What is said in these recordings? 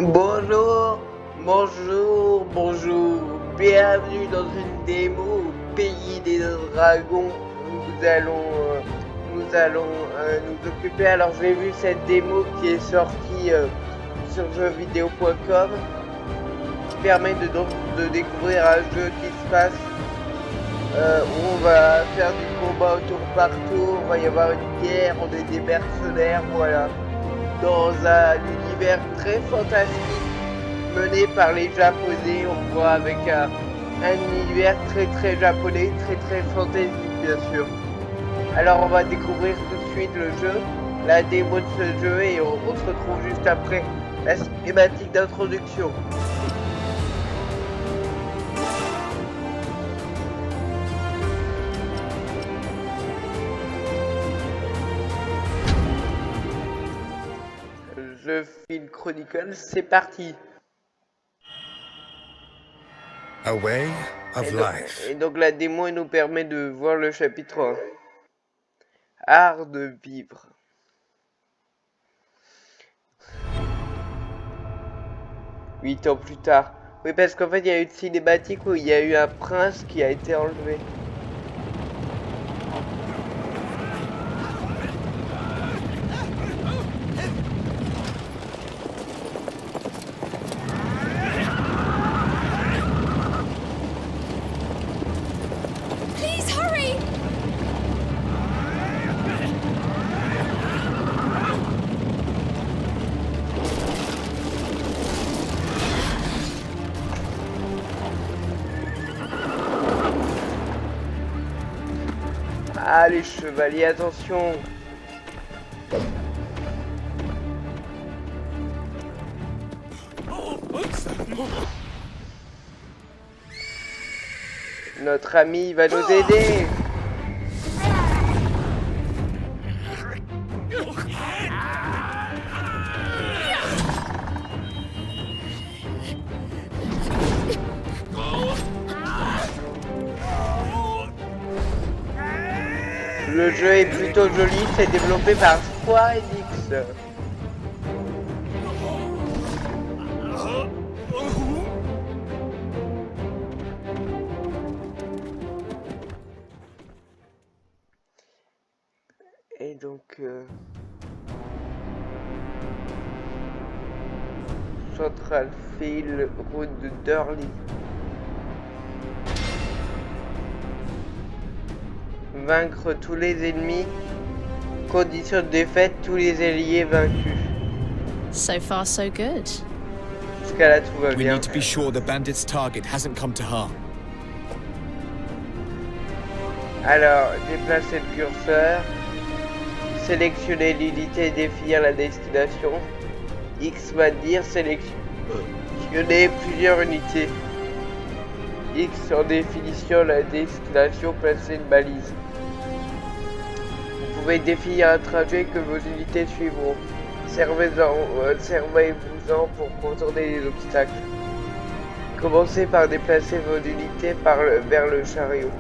Bonjour, bonjour, bonjour. Bienvenue dans une démo au pays des dragons. Nous allons nous occuper. Alors j'ai vu cette démo qui est sortie sur jeuxvideo.com qui permet de découvrir un jeu qui se passe où on va faire du combat au tour par tour. Il va y avoir une guerre, on est des mercenaires, voilà. Dans un univers très fantastique mené par les Japonais, on voit avec un univers très japonais, très fantasy bien sûr. Alors on va découvrir tout de suite le jeu, la démo de ce jeu et on se retrouve juste après la cinématique d'introduction. Je file Chronicle, c'est parti. A way of life. Et donc la démo elle nous permet de voir le chapitre 1. Art de vivre. Huit ans plus tard. Oui, parce qu'en fait, il y a eu une cinématique où il y a eu un prince qui a été enlevé. Please hurry! Ah, les chevaliers, attention! Notre ami va nous aider! Le jeu est plutôt joli, c'est développé par Square Enix. Et donc... Central Field, route de Durley. Vaincre tous les ennemis. Condition de défaite, tous les alliés vaincus. So far, so good. Jusqu'à là, tout va We bien. need to be sure the bandit's target hasn't come to harm. Alors, déplacer le curseur. Sélectionner l'unité et définir la destination. X va dire sélectionner plusieurs unités. X en définition la destination, placer une balise. Vous pouvez définir un trajet que vos unités suivront. Servez-vous-en pour contourner les obstacles. Commencez par déplacer vos unités vers le chariot.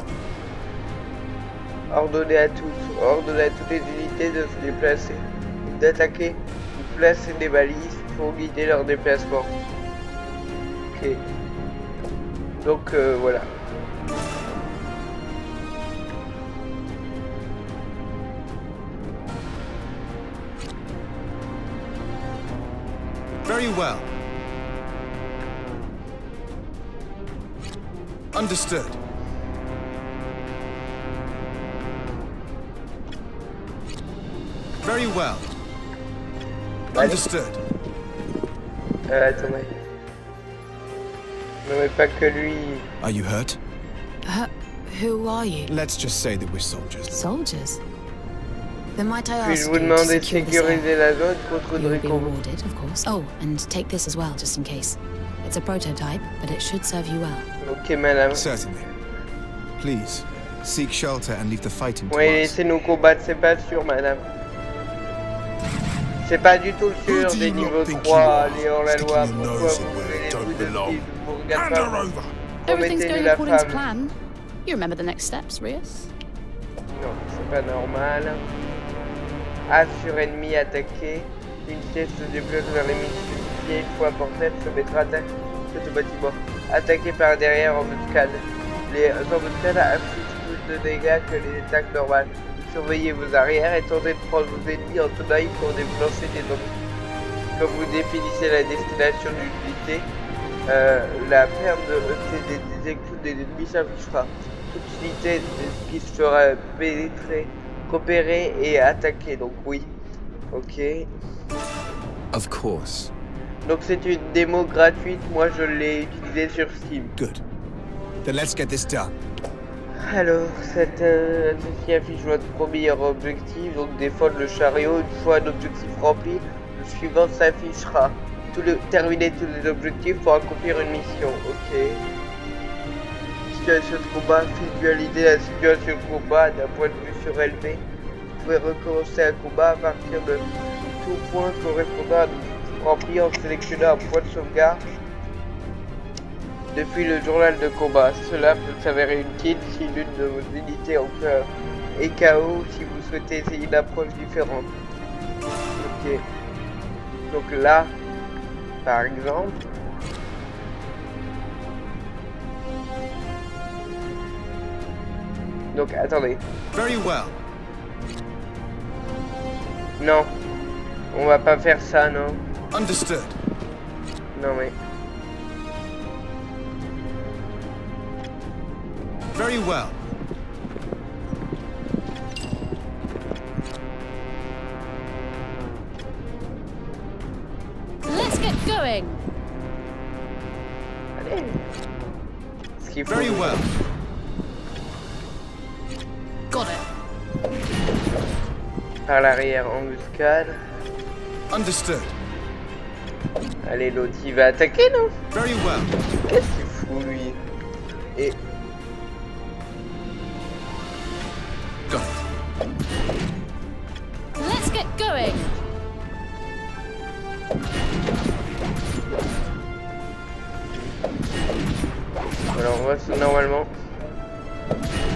Ordonnez à toutes les unités de se déplacer, d'attaquer ou placer des balises pour guider leur déplacement. Ok. Donc voilà. Very well. Understood. Very well. Understood. Attendez. Non mais pas que lui. Are you hurt? Who are you? Let's just say that we're soldiers. Soldiers? Then might I Puis-je ask vous you to demander de secure this sécuriser area? la zone contre une You will be récompense. rewarded, of course. Oh, and take this as well, just in case. It's a prototype, but it should serve you well. Ok madame. Certainly. Please, seek shelter and leave the fighting to Oui, us. laissez-nous combattre, c'est pas sûr madame. C'est pas du tout sûr Who do des you not niveaux think 3, you are, les hors-la-loi. sticking your Pourquoi nose vous in where voulez it les don't coups de belong? pied? Je vous regarde Hand her pas. over! Everything's Promettez-lui going la according to femme. plan. You remember the next steps, Rias? Non, c'est pas normal. A sur ennemi attaqué. Une pièce se déplace vers les missiles. pied. Une fois porté, elle se mettra à attaquer ce bâtiment. Attaqué par derrière en embuscade. Les embuscades infligent plus de dégâts que les attaques normales. Surveillez vos arrières et tentez de prendre vos ennemis en tenaille pour déclencher des embuscades. Comme vous définissez la destination d'une unité, la perte des éclats des ennemis s'affichera. Toute unité qui sera pénétrée, repérée et attaquée. Donc oui. Ok. Of course. Donc c'est une démo gratuite. Moi je l'ai utilisée sur Steam. Good. Then let's get this done. Alors, ceci affiche votre premier objectif, donc défendre le chariot. Une fois un objectif rempli, le suivant s'affichera. Terminer tous les objectifs pour accomplir une mission. Ok. Situation de combat, visualiser la situation de combat d'un point de vue surélevé. Vous pouvez recommencer un combat à partir de tout point correspondant à l'objectif rempli en sélectionnant un point de sauvegarde. Depuis le journal de combat, cela peut s'avérer utile si l'une de vos unités est KO ou si vous souhaitez essayer une approche différente. Ok. Donc là, par exemple, donc attendez. Very well. Non, on va pas faire ça, non. Understood. Non mais. Very well. Let's get going. Allez. Ce qu'il faut. Very well. Got it. Par l'arrière, embuscade. Understood. Allez, l'autre il va attaquer, non? Very well. Qu'est-ce qu'il fout lui? Et. Got it. Let's get going. Alors on va normalement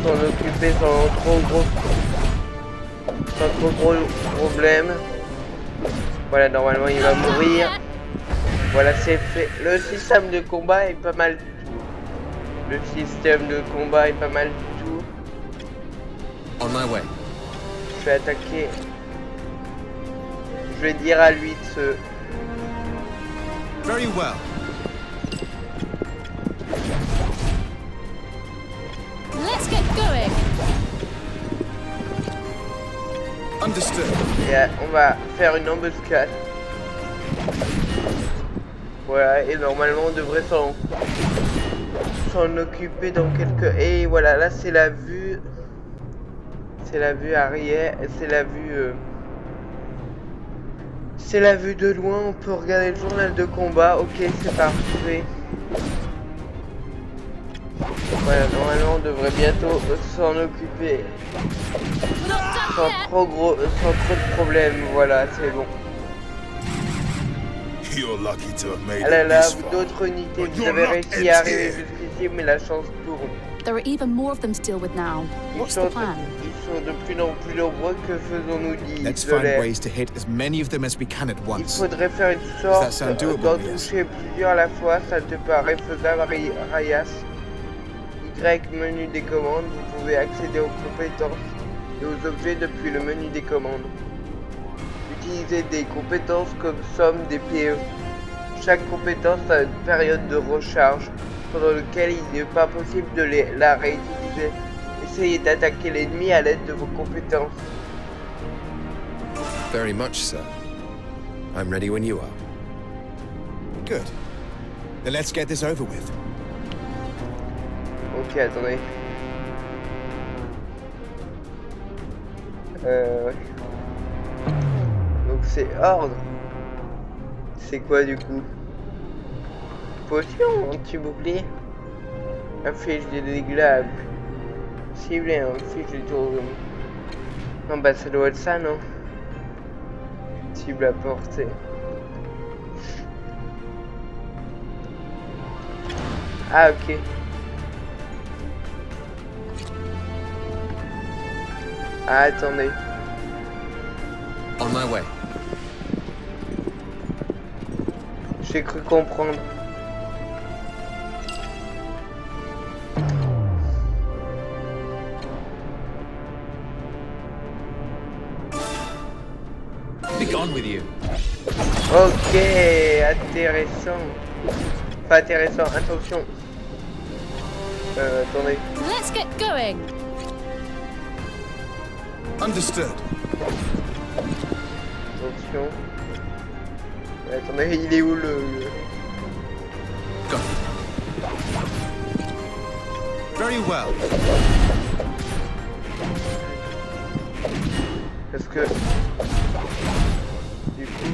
s'en occuper sans trop gros problème. Voilà, normalement il va mourir. Voilà, c'est fait. Le système de combat est pas mal. Le système de combat est pas mal du tout. On my way. Je vais attaquer. Je vais dire à lui de se... Very well. Let's get going. Understood. Et on va faire une embuscade. Voilà, et normalement on devrait s'en occuper dans quelques... Et voilà, là c'est la vue... C'est la vue arrière, c'est la vue... C'est la vue de loin, on peut regarder le journal de combat. Ok, c'est parfait. Voilà, normalement on devrait bientôt s'en occuper. Sans trop de problèmes, voilà, c'est bon. You're lucky to have made Ah là it là, this far. d'autres unités, But vous your avez luck réussi à ends arriver here. jusqu'ici, mais la chance tourne. There are even more of them to deal with now. What's the plan? Ils sont de plus en plus nombreux, que faisons-nous, dit Let's find Solaire. ways to hit as many of them as we can at Il once. faudrait faire une that sorte sound doable, d'en Rias? toucher plusieurs à la fois, ça te paraît faisable, Rayas. Y, menu des commandes, vous pouvez accéder aux compétences et aux objets depuis le menu des commandes. Utilisez des compétences comme somme des PE. Chaque compétence a une période de recharge pendant laquelle il n'est pas possible de la réutiliser. Essayez d'attaquer l'ennemi à l'aide de vos compétences. Very much so. I'm ready when you are. Good. Then let's get this over with. Ok, attendez. Ouais. Donc c'est ordre. C'est quoi du coup? Potion, anti-bouclier. Affiche des dégâts. Ciblé, affiche du tour. Non bah ça doit être ça, non? Cible à portée. Ah ok. Ah, attendez. On my way. J'ai cru comprendre. Be gone with you. Ok, intéressant. Pas intéressant, attention. Attendez. Let's get going. Understood. Attention. Attendez, il est où le... Go. Very well. Parce que... Du coup...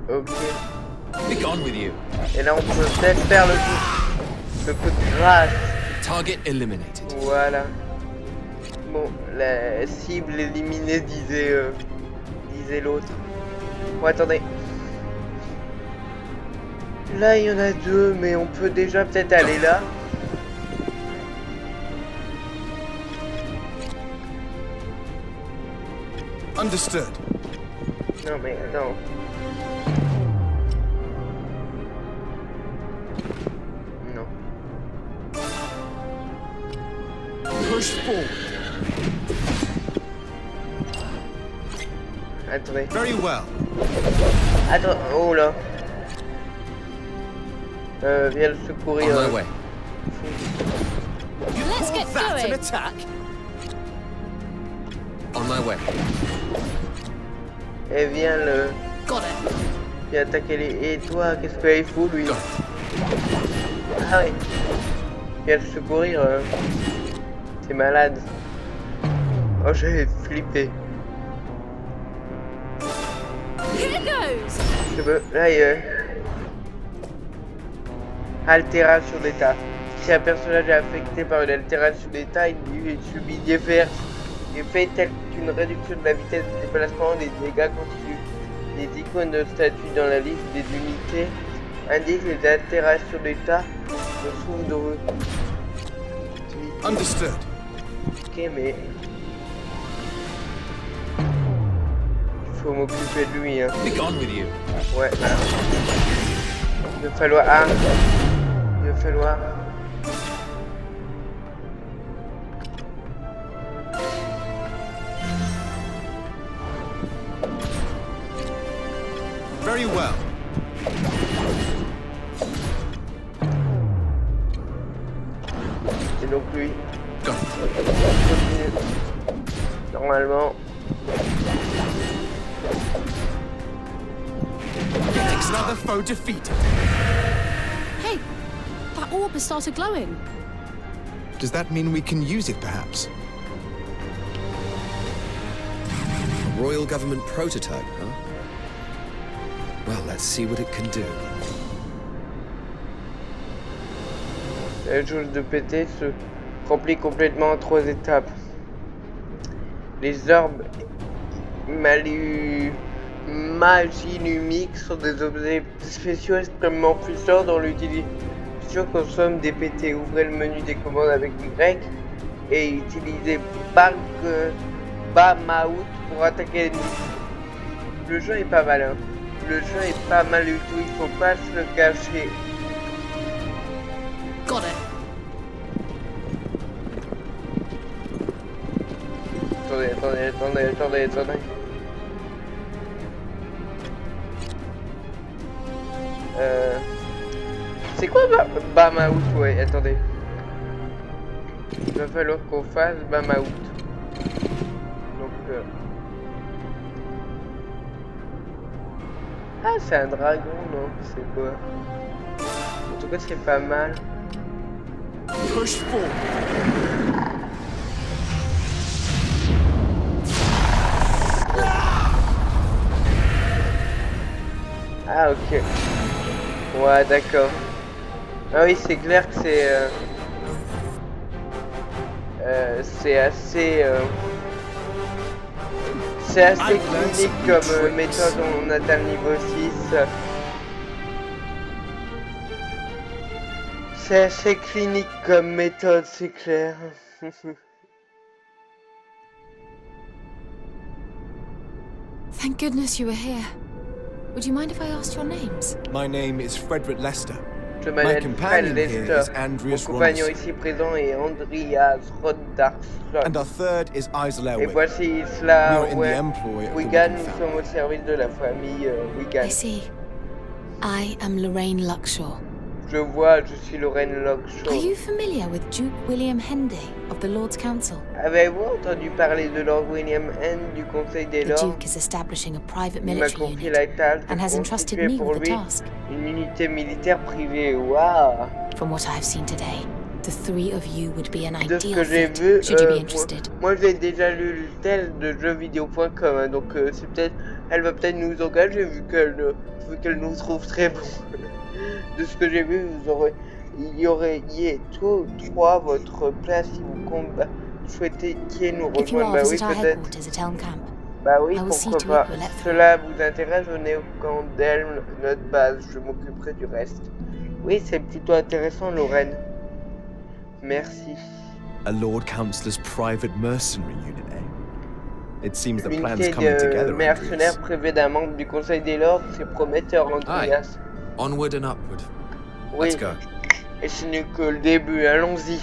Ok. Be gone with you. Et là on peut peut-être faire le coup de grâce. Target eliminated. Voilà. Bon, la cible éliminée disait l'autre. Bon, attendez. Là, il y en a deux, mais on peut déjà peut-être aller là. Understood. Non, mais attends. Non. Push forward. Attendez. Very well. Attends, oh là. Viens le secourir. On my way. Let's get That's an going. attack. On my way. Et viens le... Got it. Viens attaquer les... Et toi, qu'est-ce qu'il fout, lui? Go. Ah oui. Viens le secourir. T'es malade. Oh, j'ai flippé. Here goes. Je veux... Là, altération d'état. Si un personnage est affecté par une altération d'état, il subit divers effets tels qu'une réduction de la vitesse de déplacement, des dégâts continus. Les icônes de statut dans la liste des unités indiquent les altérations d'état de souffle de... Understood. Ok, mais... Il faut m'occuper de lui, hein. Be gone with you. Ouais, là. Il va falloir... Ah. Il va falloir... Very well. Et donc lui... Go. Normalement... Another foe defeated. Hey, that orb has started glowing. Does that mean we can use it, perhaps? A royal government prototype, huh? Well, let's see what it can do. La jauge de PT se remplit complètement en 3 étapes. Les orbes magilumiques sont des objets spéciaux extrêmement puissants dont l'utilisation consomme des PT. Ouvrez le menu des commandes avec Y et utilisez Bamaout pour attaquer l'ennemi. Le jeu est pas mal, hein. Le jeu est pas mal du tout, il faut pas se le cacher. Got it. Attendez. C'est quoi Bamaout? Ouais, attendez. Il va falloir qu'on fasse Bamaout. Donc... Ah, c'est un dragon, non? C'est quoi? En tout cas, c'est pas mal. Push forward. Ah, ok. Ouais, d'accord. Ah oui, c'est clair que c'est assez... c'est assez clinique comme méthode, on atteint le niveau 6. C'est assez clinique comme méthode, c'est clair. Thank goodness you were here. Would you mind if I asked your names? My name is Frederick Lester. Je My m'appelle Fred companion here Lester. is Mon Andreas compagnon Ronderson. ici présent est Andreas Ronderson. And our third is Isla Et Elwick. voici We Isla are in the employ of the Wigan. Wigan Nous family. sommes au service de la famille Wigan. I see. I am Lorraine Luxshore. Je vois, je suis Lorraine Are Lockshaw. you familiar with Duke William Henday of the Lords Council? Avez-vous entendu parler de Lord William N du Conseil des The Lords? Duke is establishing a private Il m'a military confié unit la tâche and has de entrusted constituer me pour with the lui task. une unité militaire privée. Waouh! From what I have seen today, the three of you would be an De ce ideal que j'ai fit, vu, should you be interested. moi j'ai déjà lu le tel de jeuxvideo.com, hein, donc c'est peut-être, elle va peut-être nous engager vu qu'elle nous trouve très bons. De ce que j'ai vu, il y ait tous trois votre place si vous souhaitez nous If you rejoindre. are, Bah oui, visit our peut-être. headquarters at Elm Camp. Bah oui, I will see pourquoi to pas. it you're let Si through. cela vous intéresse, venez au camp d'Elm, notre base, je m'occuperai du reste. Oui, c'est plutôt intéressant, Lorraine. Merci. A Lord Councillor's private mercenary unit, eh? It seems the plan's L'unité coming de together, mercenaires Andreas. privée d'un membre du Conseil des Lords, c'est prometteur, Andreas. Onward and upward. Oui, Let's go. et ce n'est que le début, allons-y.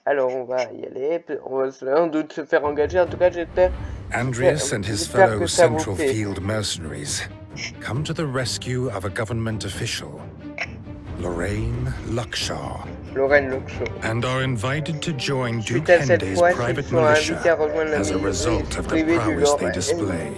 Alors on va y aller, on va sans doute se faire engager, en tout cas j'espère. Andreas and his J'espère fellow que ça vous Central plaît. Field mercenaries come to the rescue of a government official, Lorraine Luxshire, Lorraine Lockshaw. and are invited to join Duke Suite à cette Hendy's fois, ils private sont invités à militia rejoindre la as a result of the privée du prowess Lord they display.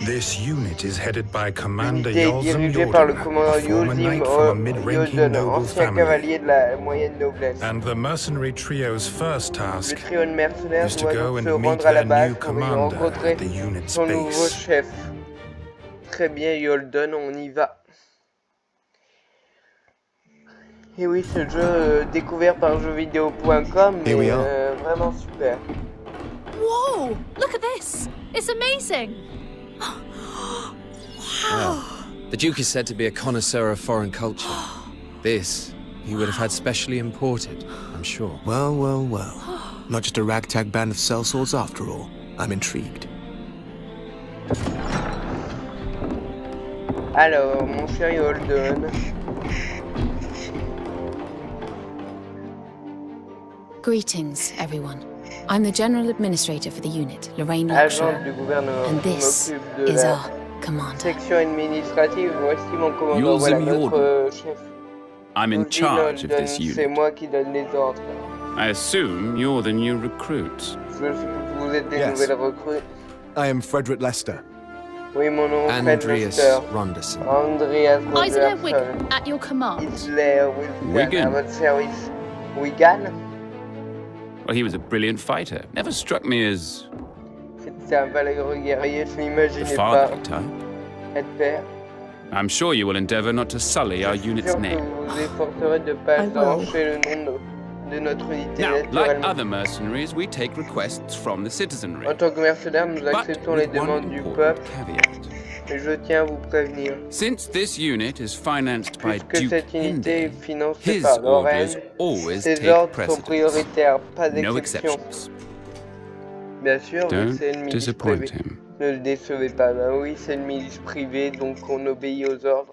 This unit is headed by Commander L'unité est Yolzim dirigée par le Jordan, commandant a former Yolzim knight from a mid-ranking Jordan, noble ancien family. cavalier de la moyenne noblesse. And the mercenary trio's first Le task trio de mercenaires is to doit go donc and se meet rendre à la their base new pour y commander rencontrer at the unit's son nouveau base. chef. Très bien, Yolden, on y va. Et oui, ce jeu découvert par jeuxvideo.com, Here we mais are. vraiment super. Whoa! Look at this! It's amazing! Wow. The Duke is said to be a connoisseur of foreign culture. This, he would have had specially imported, I'm sure. Well, well, well. Not just a ragtag band of sellswords after all. I'm intrigued. Alors, mon cher Yolden, Greetings, everyone. I'm the General Administrator for the unit, Lorraine agent Luxshire, du gouvernement, and qui this m'occupe de is la our commander. section administrative. Voici mon commandant, voilà Yolzim notre Jordan. chef. I'm in Yolzim charge of Jordan, this c'est unit. moi qui donne les ordres. I assume you're the new recruits. Je suppose que vous êtes des Yes. nouvelles recrues. I am Frederick Lester. Oui, mon nom est Fred Andreas Lester. Ronderson. Andreas Isla Ronderson. Wigan, at your command. Isla Wigan, Wigan. à votre service. Wigan? Well, he was a brilliant fighter. Never struck me as C'était un valeureux guerrier, je the n'imaginais pas fatherly type. être père. I'm sure you will endeavor not to sully our Je suis unit's sûr que name. vous vous efforcerez de ne pas I will. arracher le nom de notre unité Now, like naturellement. other mercenaries, we take requests from the citizenry. En tant que mercenaires, nous But acceptons les with one demandes du important peuple, caveat. et je tiens à vous prévenir. Since this unit is financed by Puisque Duke cette unité est Henday, financée his par Lorraine, orders always ses take ordres sont precedence. prioritaires, pas No d'exception. exceptions. Bien sûr, vu que c'est une Don't milice disappoint privée. him. Ne le décevez pas, ben oui, c'est une milice privée, donc on obéit aux ordres.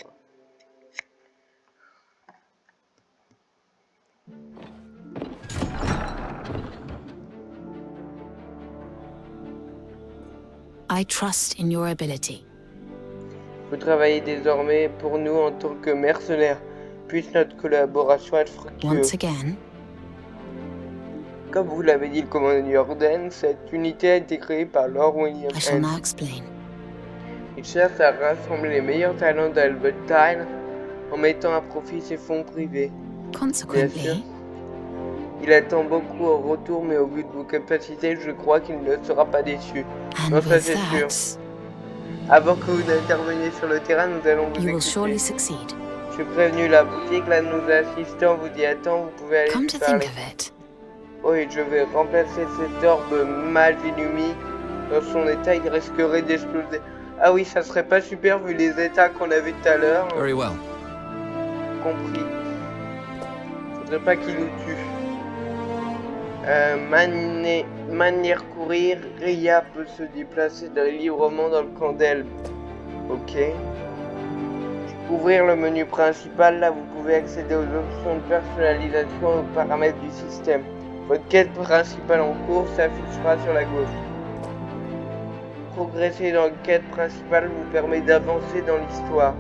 I trust in your ability. Vous travaillez désormais pour nous en tant que mercenaires. Puisse notre collaboration être fructueuse. Once again, Comme vous l'avez dit, le commandant Jordan, cette unité a été créée par Lord William I shall N. now explain. Il cherche à rassembler les meilleurs talents d'Albertine en mettant à profit ses fonds privés. Consequently, Il attend beaucoup au retour, mais au vu de vos capacités, je crois qu'il ne sera pas déçu. and Non, ça with c'est sûr. that, Avant que vous n'interveniez sur le terrain, nous allons vous you will écouter. surely succeed. Je suis prévenu, la boutique, l'un de nos assistants vous dit attends, vous pouvez aller Come lui to parler. think of it, Oui, je vais remplacer cet orbe magie lumique. Dans son état, il risquerait d'exploser. Ah oui, ça serait pas super vu les états qu'on a vus tout à l'heure. Very well. Compris. Faudrait pas qu'il nous tue. Manière courir, Ria peut se déplacer librement dans le camp d'Elbe. Ok. Ouvrir le menu principal, là vous pouvez accéder aux options de personnalisation et aux paramètres du système. Votre quête principale en cours s'affichera sur la gauche. Progresser dans la quête principale vous permet d'avancer dans l'histoire.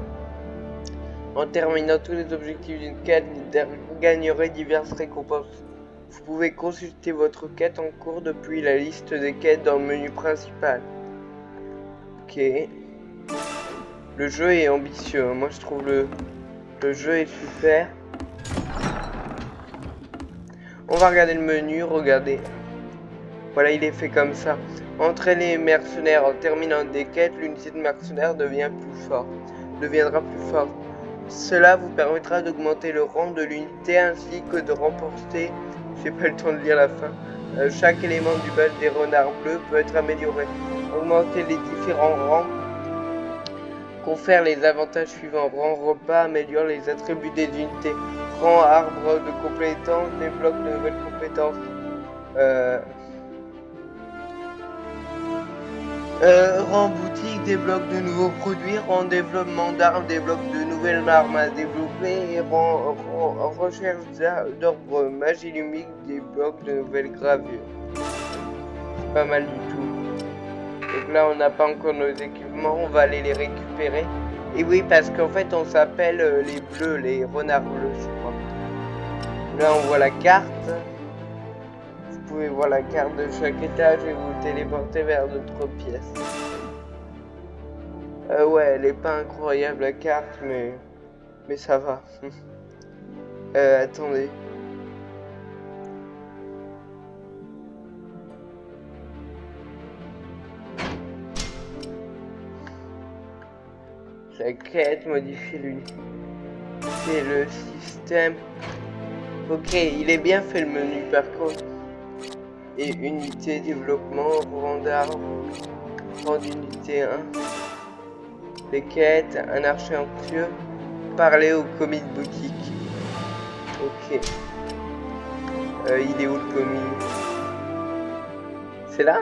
En terminant tous les objectifs d'une quête, vous gagnerez diverses récompenses. Vous pouvez consulter votre quête en cours depuis la liste des quêtes dans le menu principal. Ok. Le jeu est ambitieux, moi je trouve le jeu est super. On va regarder le menu, regardez. Voilà, il est fait comme ça. Entraîner les mercenaires en terminant des quêtes, l'unité de mercenaires deviendra plus forte. Cela vous permettra d'augmenter le rang de l'unité ainsi que de remporter, j'ai pas le temps de lire la fin, chaque élément du badge des renards bleus peut être amélioré. Augmenter les différents rangs confère les avantages suivants. Rang repas améliore les attributs des unités. Rang arbre de compétences débloque de nouvelles compétences. Rang boutique débloque de nouveaux produits. Rang développement d'armes débloque de nouvelles armes à développer. Et rang recherche d'ordre magie lumique débloque de nouvelles gravures. C'est pas mal du tout. Donc là on n'a pas encore nos équipements, on va aller les récupérer. Et oui, parce qu'en fait on s'appelle les bleus, les renards bleus je crois. Là on voit la carte. Vous pouvez voir la carte de chaque étage et vous téléporter vers d'autres pièces. Ouais, elle est pas incroyable la carte, mais ça va. Attendez. La quête, modifier l'unité. C'est le système. Ok, il est bien fait le menu par contre. Et unité, développement, rang d'arbre, rang d'unité 1. Les quêtes, un archer anxieux, parler au commis de boutique. Ok. Il est où le commis? C'est là?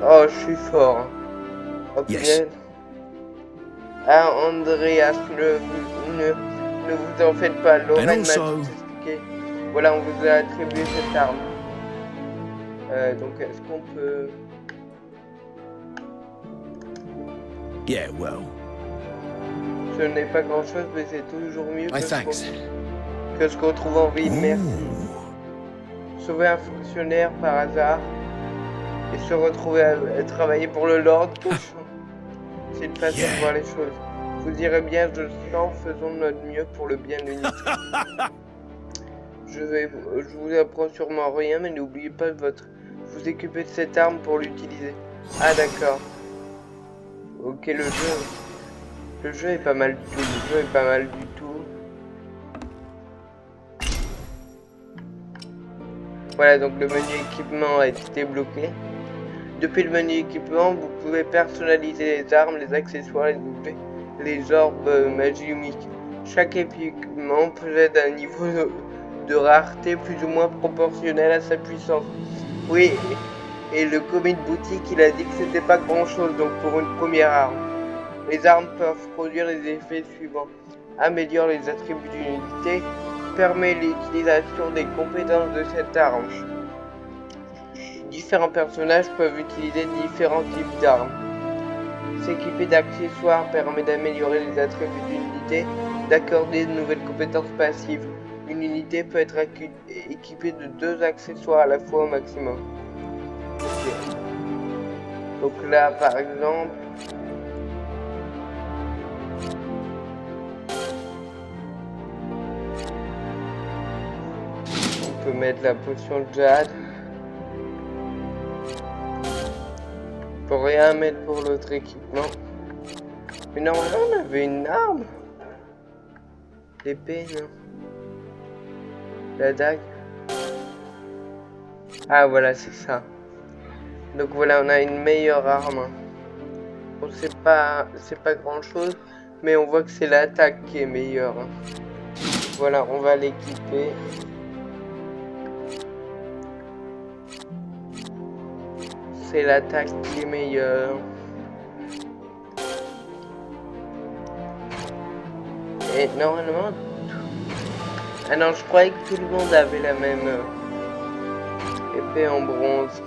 Oh, je suis fort. Hein. Oh, Yes. Ah, Andreas, ne vous en faites pas. Lorraine m'a tout expliqué. Voilà, on vous a attribué cette arme. Donc, est-ce qu'on peut... Yeah, well. Ce n'est pas grand-chose, mais c'est toujours mieux Thanks. que ce qu'on trouve en ville. Merci. Sauver un fonctionnaire par hasard. Et se retrouver à travailler pour le Lord Cochon. C'est une façon de voir les choses. Vous direz bien, je sens, faisons de notre mieux pour le bien de l'unité. Je vous apprends sûrement rien, mais n'oubliez pas vous équiper de cette arme pour l'utiliser. Ah d'accord. Ok, le jeu est pas mal du tout. Voilà, donc le menu équipement a été débloqué. Depuis le menu équipement, vous pouvez personnaliser les armes, les accessoires, les objets, les orbes magie lumique. Chaque équipement possède un niveau de rareté plus ou moins proportionnel à sa puissance. Oui, et le commis de boutique, il a dit que c'était pas grand chose, donc pour une première arme. Les armes peuvent produire les effets suivants. Améliore les attributs d'une unité, permet l'utilisation des compétences de cette arme. Différents personnages peuvent utiliser différents types d'armes. S'équiper d'accessoires permet d'améliorer les attributs d'une unité, d'accorder de nouvelles compétences passives. Une unité peut être équipée de 2 accessoires à la fois au maximum. Okay. Donc là, par exemple, on peut mettre la potion de jade. On peut rien mettre pour l'autre équipement. Mais normalement on avait une arme. L'épée, non. La dague. Ah voilà, c'est ça. Donc voilà, on a une meilleure arme. Bon, c'est pas grand chose, mais on voit que c'est l'attaque qui est meilleure. Voilà, on va l'équiper. C'est l'attaque qui est meilleure. Et normalement... Ah non, je croyais que tout le monde avait la même épée en bronze.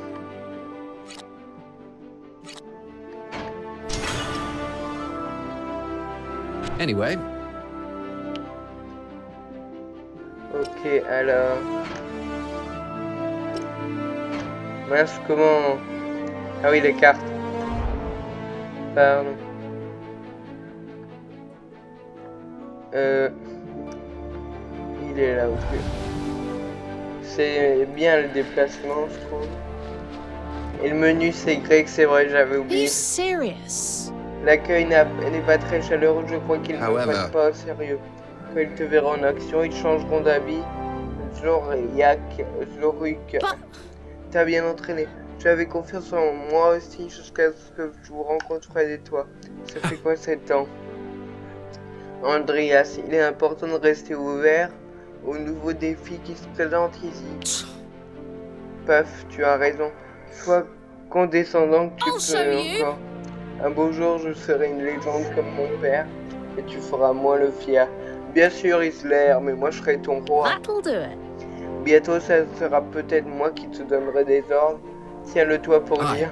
Anyway, Ok, alors... Mince, comment... Ah oui, les cartes. Pardon. Il est là aussi. C'est bien le déplacement, je trouve. Et le menu, c'est grec, c'est vrai, j'avais Are oublié. you serious? L'accueil n'est pas très chaleureux, je crois qu'ils ne le However. prennent pas au sérieux. Quand ils te verront en action, ils changeront d'habit. Zloriak, Zloruk. But T'as bien entraîné. Tu avais confiance en moi aussi jusqu'à ce que je vous rencontre près de toi. Ça fait quoi 7 ans? Andreas, il est important de rester ouvert aux nouveaux défis qui se présentent ici. Paf, tu as raison. Sois condescendant que tu I'll show peux you. encore. Un beau jour, je serai une légende comme mon père et tu feras moi le fier. Bien sûr, Isler, mais moi je serai ton roi. that'll do it. Bientôt, ça sera peut-être moi qui te donnerai des ordres. Tiens-le-toi pour Aye. dire.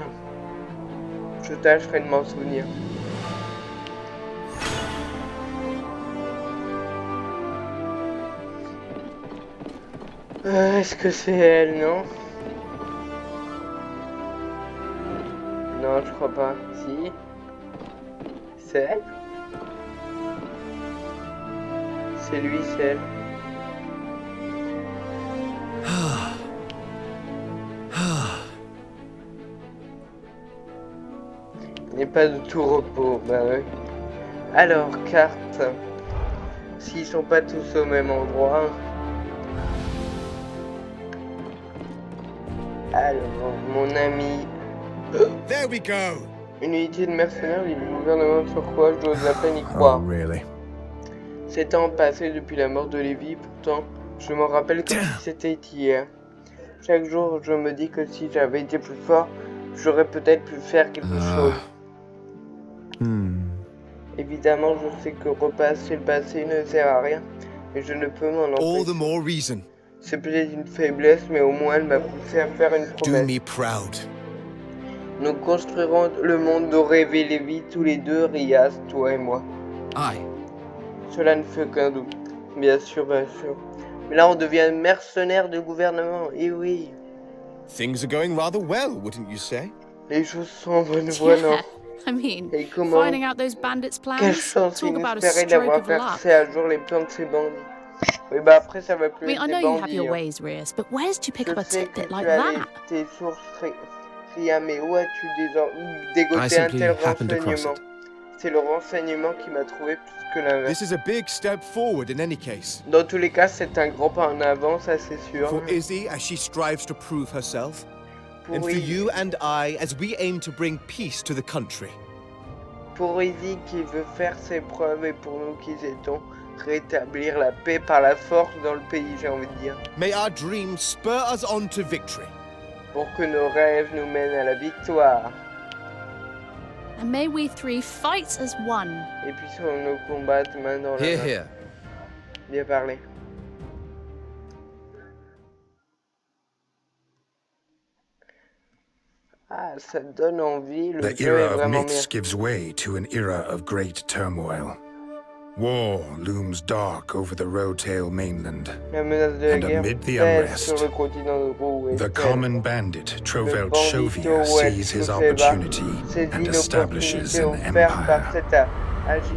Je tâcherai de m'en souvenir. Est-ce que c'est elle, non? Non, je crois pas. Si. C'est elle? C'est lui, c'est elle. Il n'est pas de tout repos, bah ouais. Alors, carte. S'ils sont pas tous au même endroit. Alors, mon ami. There we go. Une unité de mercenaires du gouvernement sur quoi j'ose à peine y croire. really? 7 ans passés depuis la mort de Lévi, pourtant, je m'en rappelle comme si c'était hier. Chaque jour, je me dis que si j'avais été plus fort, j'aurais peut-être pu faire quelque chose. Évidemment, je sais que repasser le passé ne sert à rien, mais je ne peux m'en All the empêcher. more reason. C'est peut-être une faiblesse, mais au moins elle m'a poussé à faire une Do promesse. me proud. Nous construirons le monde dont rêvait Lévi tous les deux, Rias, toi et moi. aye. Cela ne fait aucun doute. Bien sûr, bien sûr. Mais là, on devient mercenaire du gouvernement. Et oui, Things are going rather well, wouldn't you say? les choses sont en bonne voie, non? Yeah. I mean, Et comment? finding out those bandits' Quelle plans. chance Talk about a inespérée stroke d'avoir of luck. percé à jour les plans de ces bandits. Oui, bah après, ça va I plus mean, être I des know you have bandits. your hein. ways, Rias, but where did you pick up Je a sais que tidbit tu like as that? tes sources, Ria, mais où as-tu dégoté un simply tel happened across renseignement? C'est le renseignement qui m'a trouvé plus que l'inverse. This is a big step forward in any case. Dans tous les cas, c'est un grand pas en avant, ça c'est sûr. For Izzy as she strives to prove herself, and for Pour you and I as we aim to bring peace to the country. Pour Izzy qui veut faire ses preuves et pour nous qui aidons rétablir la paix par la force dans le pays, j'ai envie de dire. May our dreams spur us on to victory. Pour que nos rêves nous mènent à la victoire. And may we three fight as one. Et puis sur nos combattre main dans la Here, main. here. Bien parlé. Ah, ça donne envie, le The jeu est era of vraiment bien. myths gives way to an era of great turmoil. War looms dark over the Roadtail mainland. La menace de la And guerre amid the pèse unrest, sur le continent de Roux. The common bandit Trovelt bandito Shovia sees his opportunity and establishes an empire.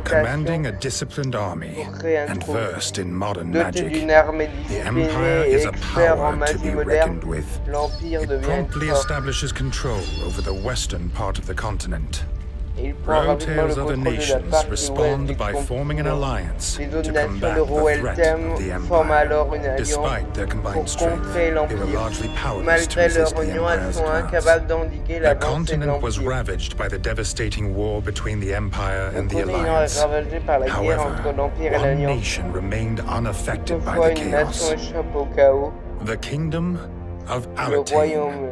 Commanding a disciplined army and versed in modern Doté magic, d'une armée the disciplinée empire et is a expert en power to magie be moderne, reckoned with. l'Empire It devient promptly fort. establishes control over the western part of the continent. Et il prend rapidement le contrôle de la partie ouest du continent. Les autres nations de Royaume forment alors une alliance pour contrer l'Empire. Malgré leur union, elles sont incapables d'endiguer l'avancée de l'Empire. Le continent est ravagé par la guerre entre l'Empire et l'Alliance. Toutefois, une nation échappe au chaos. Le royaume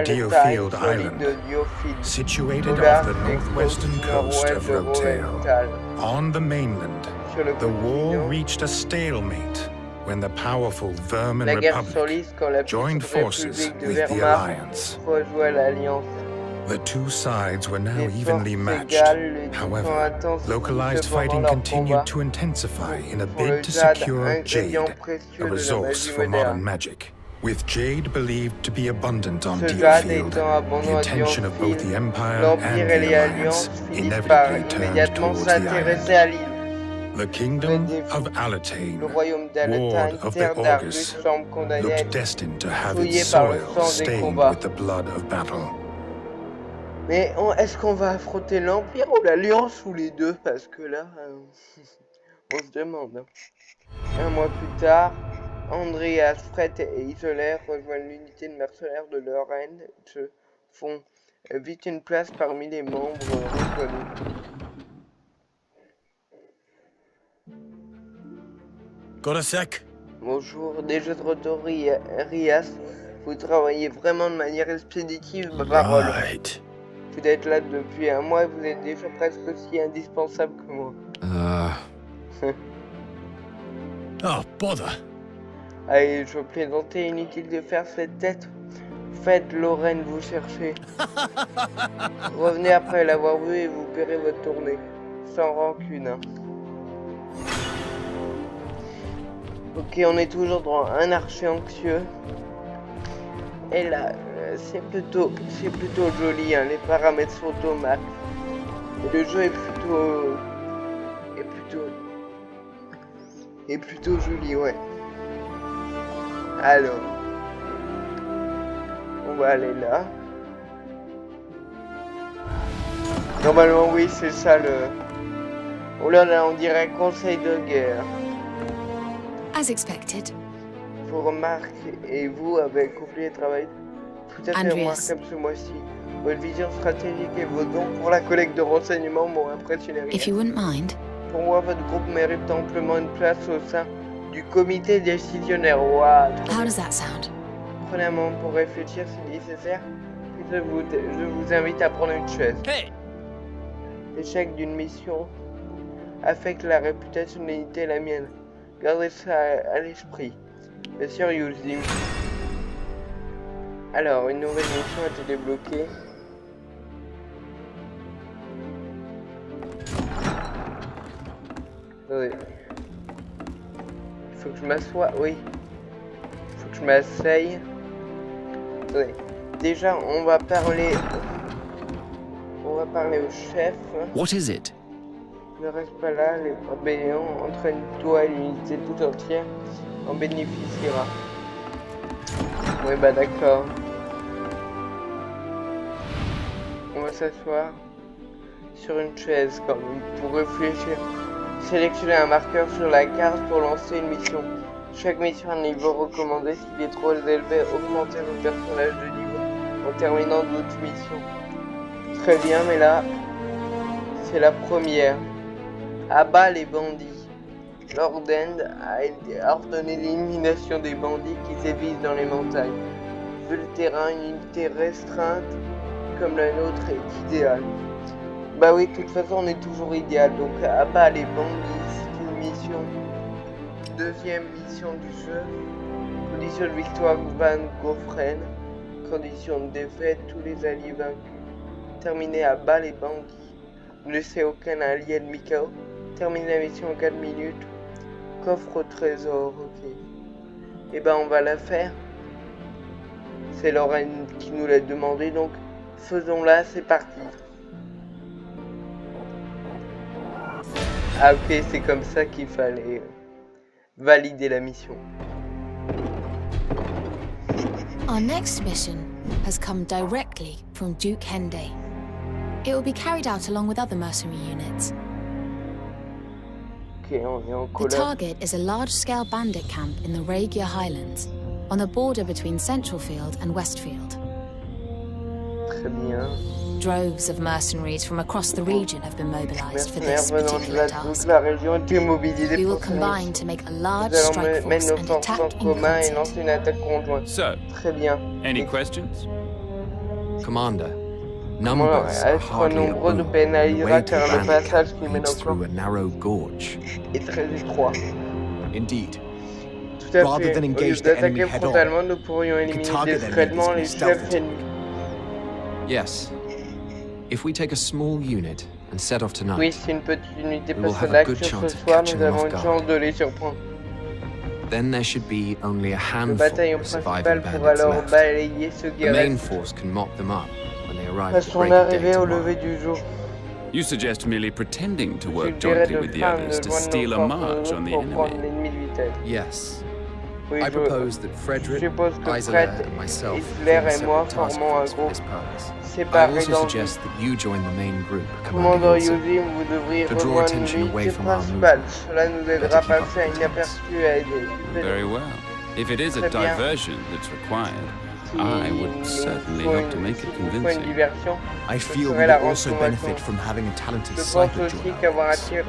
Deerfield Island, situated off the northwestern coast of Rothale. On the mainland, the war reached a stalemate when the powerful Vermin Republic joined forces with the Alliance. The two sides were now evenly matched. However, localized fighting continued to intensify in a bid to secure Jade, a resource for modern magic. With Jade believed to be abundant on Deerfield, the attention of both the Empire and the Alliance inevitably turned towards the island. The kingdom of Alatane, ward of the Augurs, looked destined to have its soil stained with the blood of battle. Mais est-ce qu'on va affronter l'Empire ou l'Alliance ou les deux? Parce que là, on se demande. Un mois plus tard, Andreas, Fred et Isolère rejoignent l'unité de mercenaires de Lorraine, se font vite une place parmi les membres reconnus. Got a sec? Bonjour, déjà de retour, Rias. Vous travaillez vraiment de manière expéditive, ma parole. Right. Vous êtes là depuis un mois et vous êtes déjà presque aussi indispensable que moi. Oh, bother. Allez, je plaisantais, inutile de faire cette tête. Faites Lorraine vous chercher. Revenez après l'avoir vu et vous paierez votre tournée. Sans rancune. Hein. Ok, on est toujours dans un archer anxieux. Et là, c'est plutôt joli, hein. Les paramètres sont au max. Et le jeu est plutôt joli, ouais. Alors, on va aller là. Normalement, oui, c'est ça le... Oh là là, on dirait conseil de guerre. As expected. Vos remarques et vous avez accompli le travail tout à fait remarquable ce mois-ci. Votre vision stratégique et vos dons pour la collecte de renseignements m'ont impressionné. If you wouldn't mind. Pour moi, votre groupe mérite amplement une place au sein du comité décisionnaire. Wow, How does that sound? Prenez un moment pour réfléchir si nécessaire. Puis je vous invite à prendre une chaise. Hey! L'échec d'une mission affecte la réputation de l'unité et la mienne. Gardez ça à l'esprit. Bien sûr, Yuzim. Alors, une nouvelle mission a été débloquée. Attendez. Il faut que je m'assoie. Oui. Il faut que je m'asseye. Attendez. Déjà, on va parler au chef. What is it? Ne reste pas là, les rébellions, entraîne-toi et l'unité tout entière en bénéficiera. Oui, bah d'accord. On va s'asseoir sur une chaise quand même pour réfléchir. Sélectionnez un marqueur sur la carte pour lancer une mission. Chaque mission a un niveau recommandé. S'il est trop élevé, augmentez le personnage de niveau en terminant d'autres missions. Très bien, mais là, c'est la première. Abat les bandits. Lord End a ordonné l'élimination des bandits qui sévissent dans les montagnes. Vu le terrain, une unité restreinte comme la nôtre est idéale. Bah oui, de toute façon, on est toujours idéal. Donc, abat les bandits, c'est une mission. Deuxième mission du jeu. Condition de victoire, Van Gofren. Condition de défaite, tous les alliés vaincus. Terminé, abat les bandits. Ne laissez aucun allié ennemi KO. Termine la mission en 4 minutes. Coffre au trésor, ok. Et ben on va la faire. C'est Lorraine qui nous l'a demandé, donc faisons-la, c'est parti. Ah ok, c'est comme ça qu'il fallait valider la mission. Our next mission has come directly from Duke Henday. It will be carried out along with other mercenary units. Ok, on est en The colère. target is a large-scale bandit camp in the Rhaegar Highlands, on the border between Centralfield and Westfield. Très bien. Droves of mercenaries from across the region have been mobilized for this Mercenaires venant de particular toute task. la région été mobilisés We will pour ce combine mission. to make a large Nous allons strike mettre force nos and forces en attack in commun et concert. lancer une attaque conjointe. So, Très bien. any questions? Commander, Comment numbers are être hardly a nombreux nous boon. The pénalisera way to car le Bandit passage Camp qui mène leads au camp through a narrow gorge. est très étroit. Indeed. Tout à Rather fait. than Au lieu engage the enemy d'attaquer head on, frontalement, nous pourrions éliminer target their discrètement leaders les in a stealth chefs attack. ennemis. Yes. If we take a small unit and set off Oui, tonight, si une petite unité We peut will se have a good d'action ce chance of soir, catching nous them avons off une guard. chance de les surprendre. then there should be only a Le handful bataillon of surviving principal pourra bandits alors left. balayer ceux qui The main restent force can mop them up when they arrive à at the son break of day arrivée au tomorrow. lever du jour. You suggest merely pretending to Je work suggérerais jointly de with the prendre others to nos steal a forces march on the pour prendre enemy. l'ennemi de vitesse. Yes. Oui, I propose that je Frederick, suppose que Isla, Fred, and myself Isler form a et moi separate task formons un force for groupe this purpose. I séparé also dans le suggest that you join the main group, Commandant Commander Yulzim. Yuzim, vous devriez To draw rejoindre attention away l'unité from our principale. movement. Cela nous aidera Better à keep up passer à the inaperçu et à aider. Very well. If it is a Très bien. diversion that's required, Si I nous would certainly faut hope to une- make s'il it nous faut une convincing. diversion, I ce feel we serait la would also rendre benefit convaincante. from having a talented Je pense sniper aussi join our qu'avoir un ranks. tir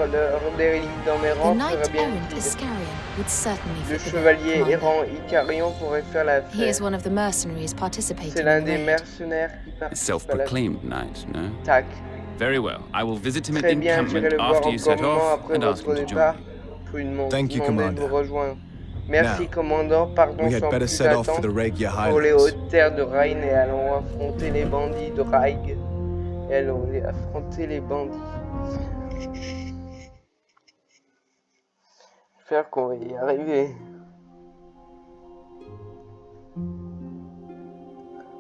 d'élite dans mes The rangs serait knight bien errant utile. Iscarion would certainly Le fit the bill, chevalier Commander. errant Icarion pourrait faire la He is fête. one of the mercenaries participating C'est in l'un the des raid. mercenaires qui participe à la Self-proclaimed knight, no? attaque. Very well. I will visit him at Très bien, j'irai encampment le voir after en you set campement off après and ask votre him to départ. join me. Je lui Thank you, demander de Commander. vous rejoindre. Merci, Now, commandant. Partons We had sans better plus set off for attendre the Rhaegar pour les Highlands. hautes terres de Rhine et allons affronter les bandits de Raig. Et allons affronter les bandits. J'espère qu'on va y arriver.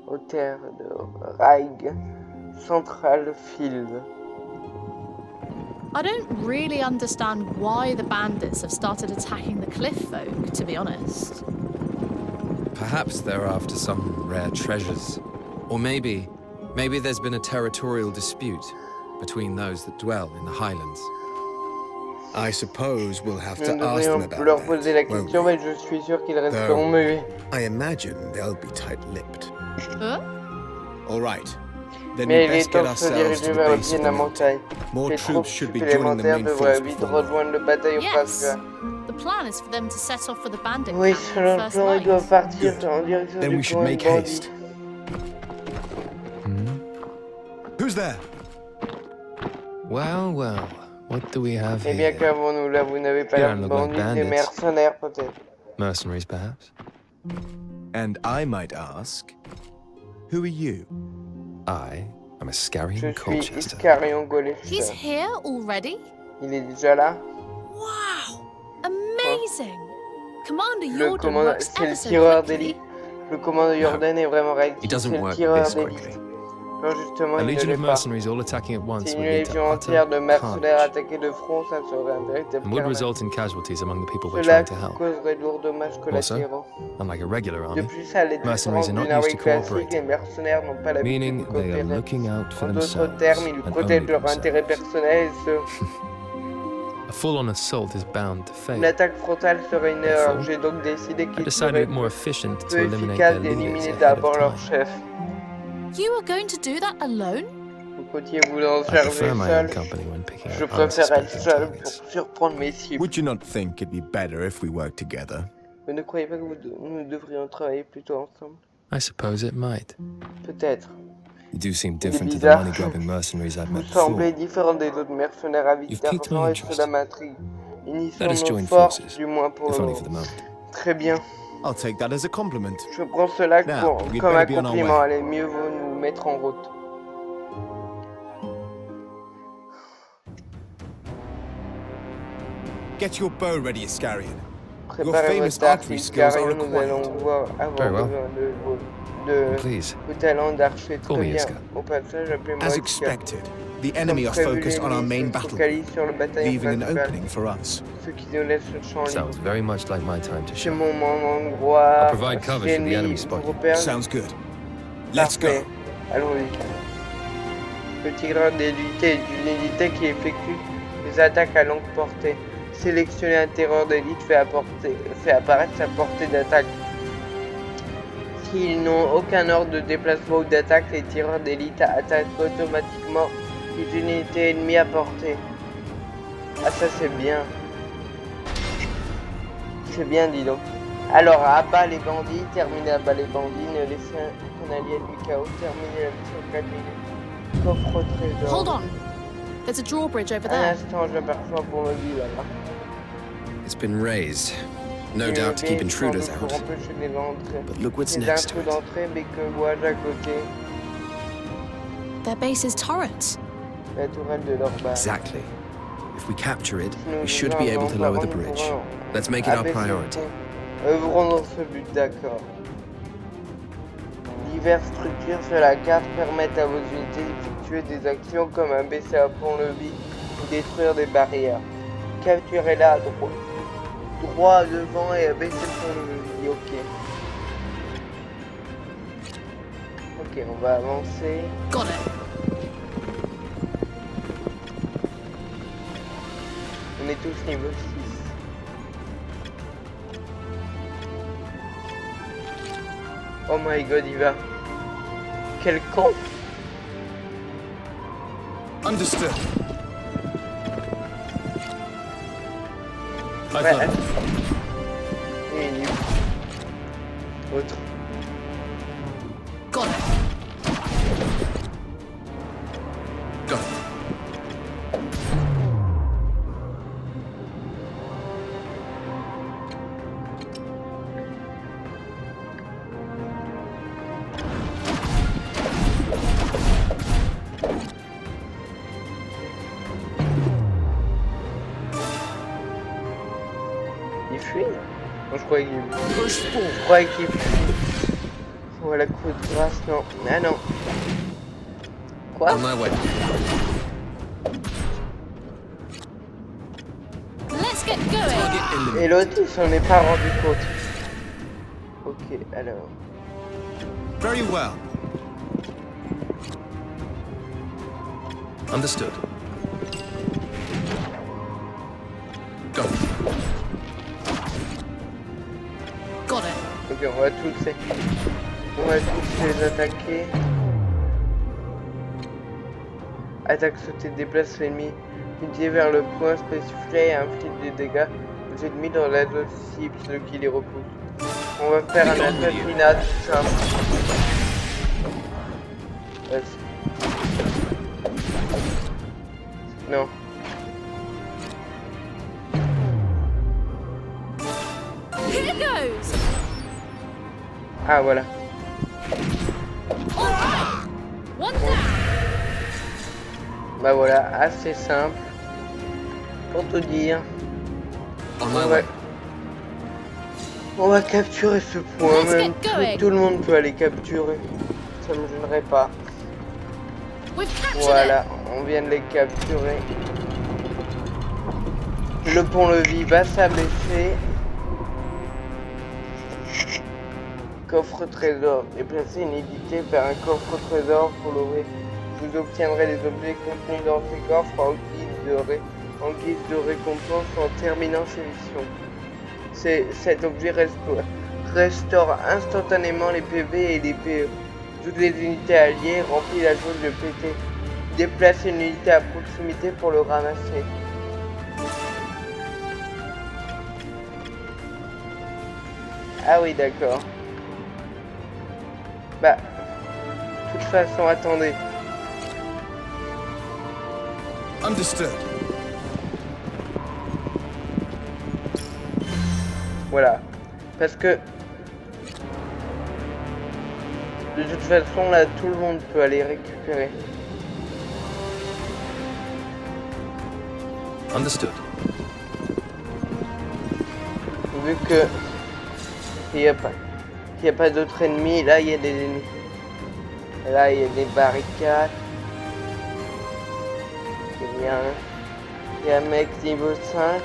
Aux terres de Raig, Central Field. I don't really understand why the bandits have started attacking the cliff folk, to be honest. Perhaps they're after some rare treasures. Or maybe there's been a territorial dispute between those that dwell in the highlands. I suppose we'll have Nous to ask them devrions about leur poser la that, won't question, we? mais je suis sûr qu'ils resteront muets. I imagine they'll be tight-lipped. Huh? All right. Then Mais we il est best temps get de se ourselves to diriger the vers le base pied of de the la mountain. montagne. More Les troops troupes should be joining the supplémentaires main devraient force vite before long. rejoindre le bataillon Yes. principal. The plan is for them to set off for the bandit Oui, camp selon on le first plan, ils night. doivent partir Good. en direction Then du we should camp make bandit. haste. Who's there? Well, well, what do we have Eh bien, here? qu'avons-nous là? Vous n'avez pas They l'air don't de look like bandits, des bandits. mercenaires peut-être. Mercenaries, perhaps? And I might ask, who are you? I'm a Je Scarian suis Colchester. Iscarion He's Golester. here already? Il est déjà là. Wow! Amazing! Commander Le Jordan commandant, works c'est ever le so tireur quickly. d'élite. Le commandant Jordan est vraiment He réactif. doesn't C'est le work tireur this d'élite. quickly. Non, justement, A il ne legion l'est of pas. mercenaries all attacking at once Si would une lead to légion entière de utter mercenaires carnage attaqués de front, ça serait un véritable and would carnage. result in casualties among the people we're Cela trying to help. causerait de lourds dommages collatéraux. Unlike a regular De army, plus, à la mercenaries différence are not d'une armée used to classique, cooperating, les mercenaires n'ont pas l'habitude de meaning they are coopérer. looking out for En d'autres themselves termes, ils and only protègent leur intérêt themselves. personnel et ce. A full-on assault is bound to Une fail. attaque frontale serait une erreur. Therefore, J'ai donc décidé I qu'il decided serait it more efficient to peu eliminate efficace their leaders d'éliminer ahead d'abord of leur time. chef. You are going to do that alone? Vous comptiez vous en I charger prefer my seul. own company when picking Je out préfère être unsuspecting seul targets. pour surprendre mes cibles. Would you not think it'd be better if we worked together? Vous ne croyez pas que nous devrions travailler plutôt ensemble? I suppose it might. Peut-être. You do seem different to the bizarre. money-grubbing mercenaries I've Vous met before. semblez différent des autres mercenaires à You've piqued my Winterfell et interest. cela m'intrigue. Unissons Let us nos join forces, forces, du moins pour if le only for the moment. moment. Très bien. I'll take that as a compliment. Je prends cela Now, we'd comme better un be on our compliment. way. Allez, mieux vaut nous mettre en route. Get your bow ready, Iscarion. Préparez famous votre arc, archery skills are Iscarion, nous allons avoir Very well. besoin de Please, vos talents d'archer. Call Très me bien. Iska. Au passage, appelez-moi As Iska. expected, the enemy are Comme prévu, focused on our l'ennemi main se battle, focalise sur le bataillon leaving an principal, opening for us. ce qui nous laisse le champ libre. sounds very much like my time to C'est shine. mon moment de gloire. I'll provide cover should the enemy spot you. Repère. Sounds good. Let's Parfait. go. Allons-y. Le tigre d'élite est une unité qui effectue des attaques à longue portée. Sélectionner un tireur d'élite fait apparaître sa portée d'attaque. S'ils n'ont aucun ordre de déplacement ou d'attaque, les tireurs d'élite attaquent automatiquement les unités ennemies à portée. Ah, ça c'est bien. C'est bien, dis donc. Alors, abat les bandits, terminer abat les bandits, ne laissez un allié ennemi KO, terminer la mission 4 minutes. Coffre au trésor. Hold on. There's a drawbridge over Un there. instant, j'aperçois pour le vide là-bas. It's been raised, no doubt to keep intruders out. But look what's Les next to intrus it. d'entrée, mais que vois-je à côté? Their base is turrets. La tourelle de leur base. Exactly. If we capture it, Nous we should be able to lower the bridge. Let's make it our abaisser le priority. pont. Œuvrons dans ce but, d'accord. Diverses structures sur la carte permettent à vos unités d'effectuer des actions comme abaisser un pont-levis ou détruire des barrières. Capturez-la à droit devant et abaisser le pont-levis. Ok, on va avancer. Got it. On est tous niveau 6. Oh my god, il va. Quel con! Understood. Ouais, et il est où? Autre. Got it. Go. Il fuit? Non, je croyais qu'il fuit. Voilà, coup de grâce, non. Ah non. Quoi? On my way. Let's get going. Et l'autre, il s'en est pas rendu compte. Ok, alors. Very well. Understood. Go. Got it. Ok, on va tous les attaquer. Attaque sautée, déplace l'ennemi. Unité vers le point spécifié et inflige des dégâts aux ennemis dans la zone cible, ce qui les repousse. On va faire un assassinat tout simple. Vas-y. Non. Here goes. Ah voilà. One down. Bah voilà, assez simple. Pour tout dire. On my way. On va capturer ce point, Let's même get going. tout le monde peut aller capturer. Ça me gênerait pas. We've captured Voilà, on vient de les capturer. Le pont-levis va s'abaisser. Coffre trésor. Déplacer une unité vers un coffre trésor pour l'ouvrir. Vous obtiendrez les objets contenus dans ces coffres en guise de récompense en terminant ces missions. Cet objet restaure instantanément les PV et les PE. Toutes les unités alliées remplissent la jauge de PT. Déplacez une unité à proximité pour le ramasser. Ah oui, d'accord. Bah, de toute façon, attendez. Understood. Voilà. Parce que de toute façon, là, tout le monde peut aller récupérer. Understood. Vu que il n'y a pas d'autres ennemis, là il y a des ennemis. Là il y a des barricades. Il y a un mec niveau 5.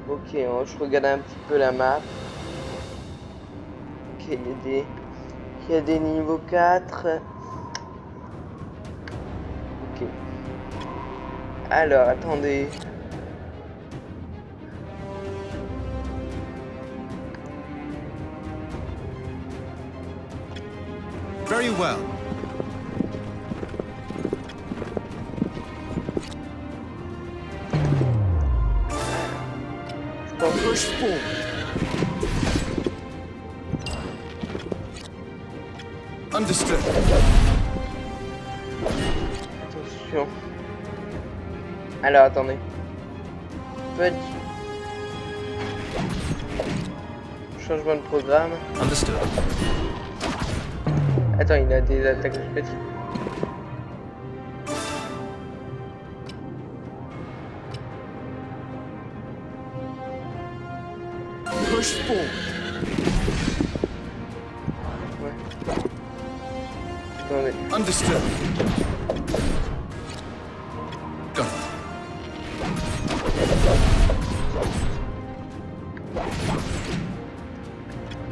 Ok, je regarde un petit peu la map. Ok, il y a des niveaux 4. Alors, attendez. Very well. Push forward. Understood. Attention. Alors, attendez. Petit. Changement de programme. Understood. Attends, il a des attaques spéciales. Push forward. Ouais. Attendez. Understood. Got it.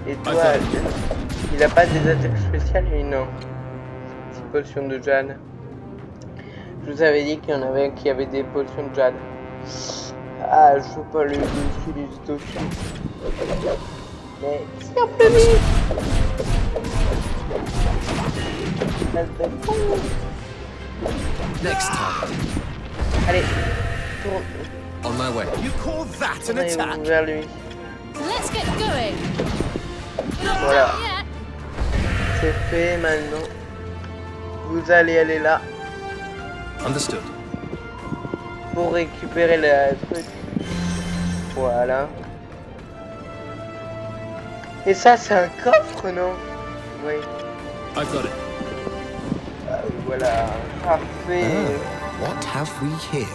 Et toi, il a pas des attaques spéciales, lui, non. C'est potion de Jade. Je vous avais dit qu'il y en avait un qui avait des potions de Jade. Ah, je veux pas l'utiliser tout de suite. Mais si un peu vite. Next time. Allez, tourne. On my way. You call that an Tournez-vous attack? vers lui. Let's get going. Voilà. Yeah. C'est fait maintenant. Vous allez aller là Understood. pour récupérer le truc. Voilà. Et ça, c'est un coffre, non? Oui. I've got it. Voilà. Parfait. What have we here?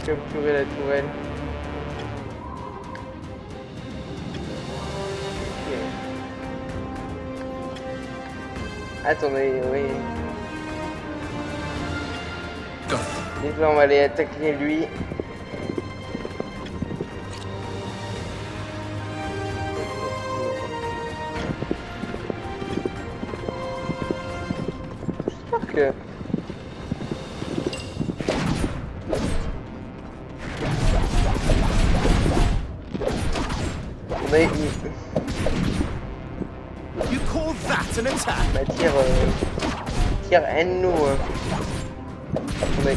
Capturer la tourelle. Ok. Attendez, oui. Got it. Et là, on va aller attaquer lui. J'espère que... Mais You call that an attack? il tire N-nous. Mais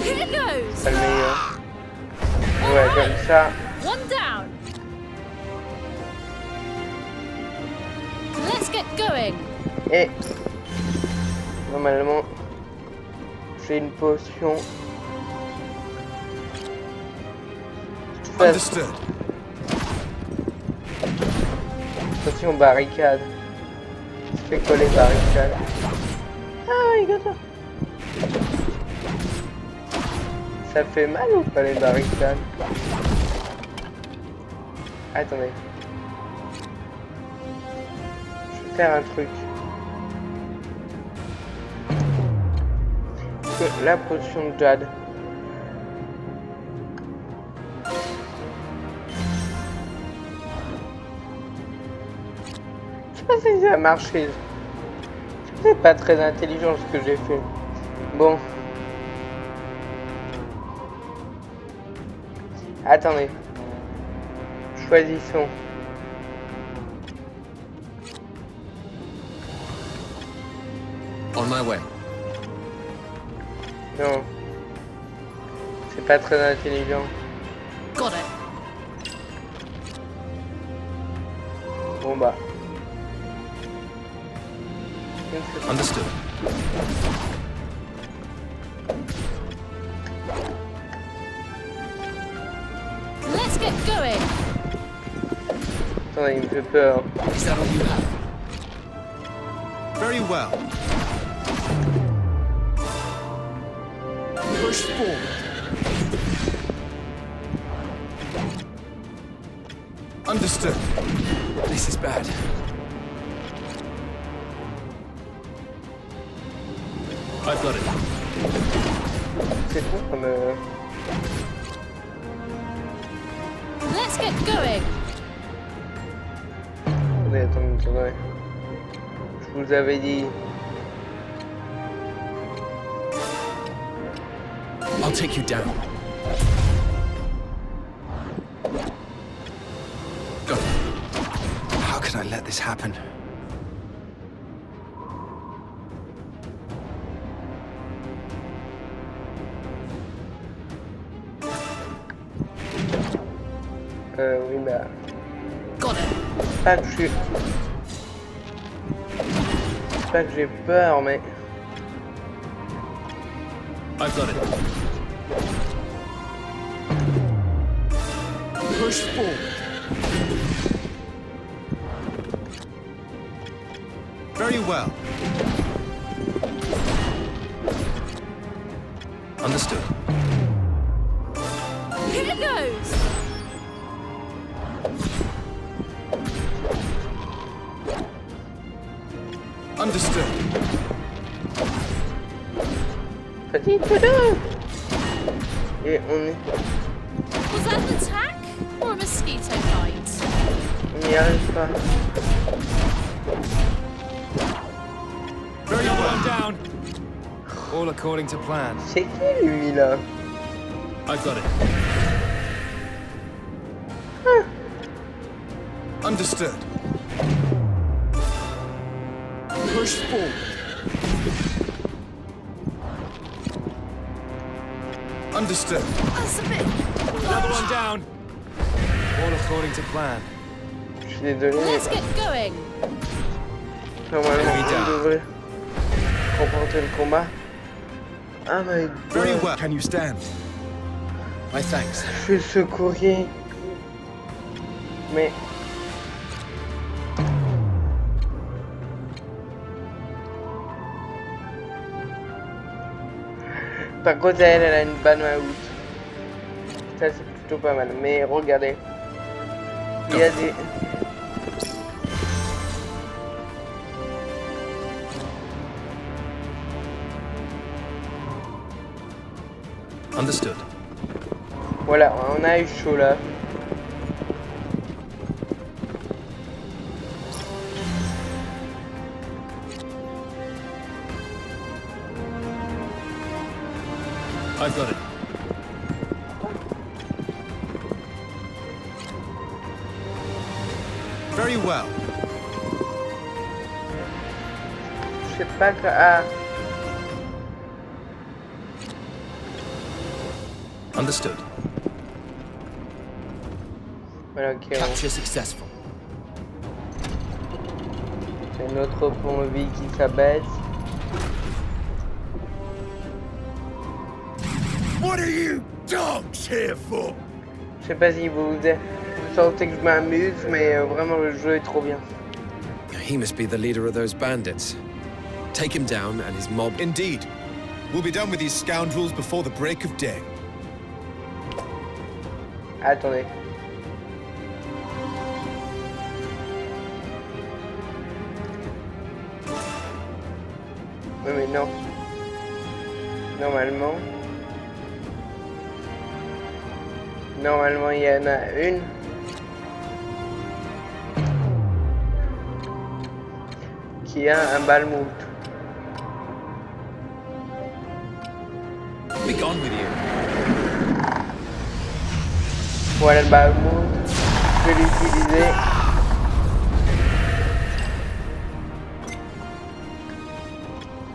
Here goes. pas le meilleur. Ouais, comme ça. One down. Let's get going. Et normalement, j'ai une potion. Understood. Attention, barricade. Je fais coller barricade. Ah, regarde. Ça fait mal ou pas les barricades? Attendez. Je vais faire un truc. Parce que la potion de Jade. Je sais pas si ça a marché. C'est pas très intelligent ce que j'ai fait. Bon. Attendez. Choisissons. On my way. Non. C'est pas très intelligent. Got it. Bon bah. Understood. Let's get going. Attendez, il me fait peur. Is that all you have? Very well. Push forward. Understood. This is bad. I've got it. C'est fou comme... Let's get going. Attendez, attendez, attendez. vous avais dit. I'll take you down. God, how could I let this happen? Oui, bah. Got it. Pas que j'ai peur, mais. I've got it. Push forward. Very well. Understood. Here it goes. Understood. Petit peu. Et on Was that an attack or a mosquito bite? n'y arrive pas. Very well down. All according to plan. C'est qui lui là? I've got it. Understood. Push forward. Understood. That's a bit. Another one down. All according to plan. Je suis désolé. Let's get going. Normalement, on devrait remporter le combat. Ah my Very god. well. Can you stand? My thanks. Je suis secourrier. Mais. Par contre, elle a une bonne main out. Ça, c'est plutôt pas mal. Mais regardez. Il y a des. Understood. Voilà, on a eu chaud là. I've got it. Very well. Je sais pas que. Ah, Understood. voilà, ok. Capture successful. C'est notre pont-levis qui s'abaisse. What are you dogs here for? Je sais pas si vous sentez que je m'amuse, mais vraiment le jeu est trop bien. He must be the leader of those bandits. Take him down and his mob. Indeed. We'll be done with these scoundrels before the break of day. Attendez. Oui, mais non. Normalement, il y en a une. Qui a un balmout. Be gone with you. Voilà le balmout. Je vais l'utiliser.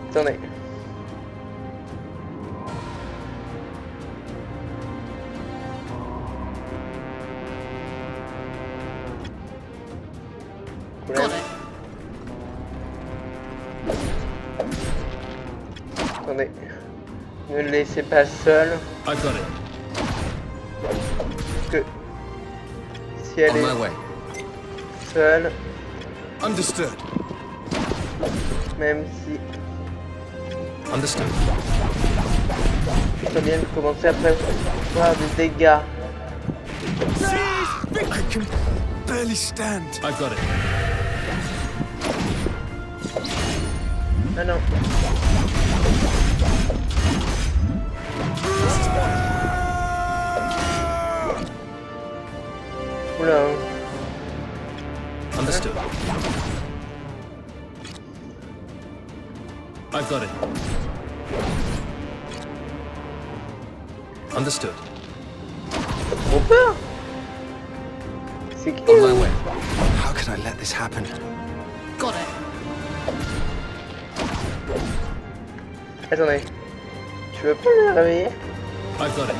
Attendez. Got it. Attendez. Ne le laissez pas seul. I've got it. Parce que si elle On my est way. seule, Understood. même si Understood. ça vient de commencer à faire des dégâts. I can barely stand. I've got it. Ah non. Oula. Understood. I've got it. Understood. Trop peur. C'est qui On my way. How could I let this happen? Got it. Attendez. Tu veux pas le réveiller? I've got it.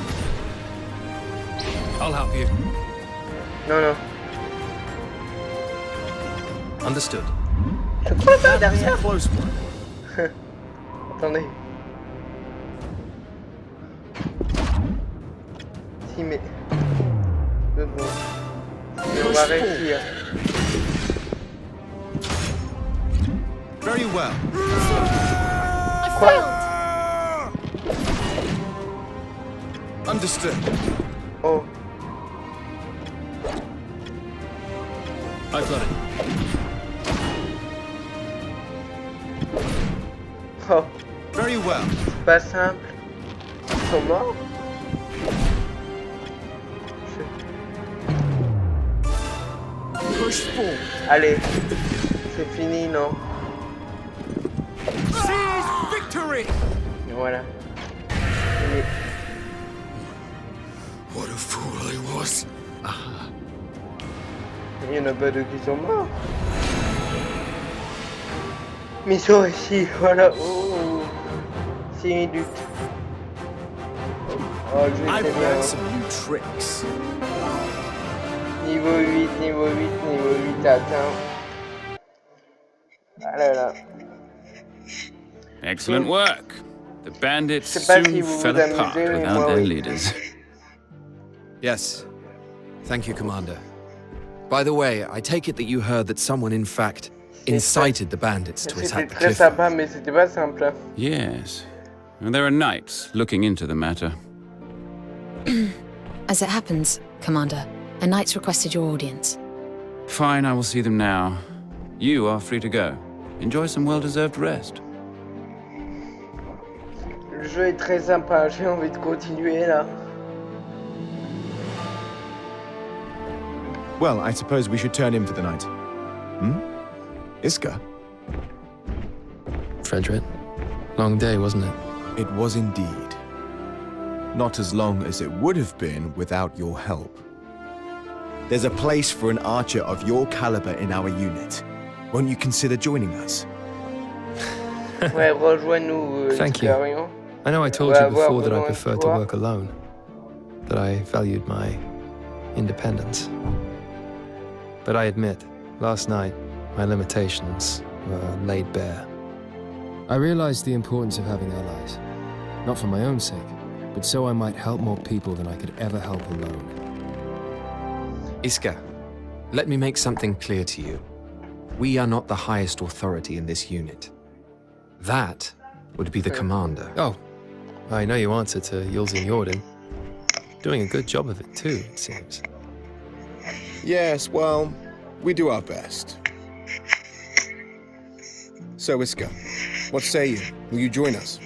I'll help you. Non, non. Understood. Je crois pas derrière. Close one. Attendez. Si, mais... 2 secondes. Et on va réussir. Very well. I failed. Understood. Oh. I've got it. Oh. Very well. C'est pas simple. Ils sont morts? Push forward. Allez. C'est fini, non? Seize victory. Et voilà. Fini. What a fool I was. Il y en a pas deux qui sont morts. Mais ils sont ici, voilà. Oh. C'est une lutte. Oh, je vais I've très bien. learned some new tricks. Niveau 8, niveau 8, niveau 8 atteint. Ah là là. Excellent work. The bandits Je sais pas si soon vous fell vous apart amusez, mais without moi, their oui. leaders. Yes. Thank you, Commander. By the way, I take it that you heard that someone, in fact, incited the bandits to C'était attack the très cliff. sympa, mais c'était pas simple. Hein. Yes. And there are knights looking into the matter. As it happens, Commander, a knight's requested your audience. Fine, I will see them now. You are free to go. Enjoy some well-deserved rest. Le jeu est très sympa, j'ai envie de continuer là. Well, I suppose we should turn in for the night. Iska? Fredred. Long day, wasn't it? It was indeed. Not as long as it would have been without your help. There's a place for an archer of your caliber in our unit. Won't you consider joining us? Ouais, rejoins-nous, Thank you. Iskarion. I know I told Ouais, you avoir before that I besoin de prefer to toi. work alone, that I valued my independence. But I admit, last night, my limitations were laid bare. I realized the importance of having allies, not for my own sake, but so I might help more people than I could ever help alone. Iska, let me make something clear to you. We are not the highest authority in this unit. That would be the commander. Oh, I know you answer to Yulzin Jordan. Doing a good job of it too, it seems. Yes, well, we do our best. So, Iska, what say you? Will you join us?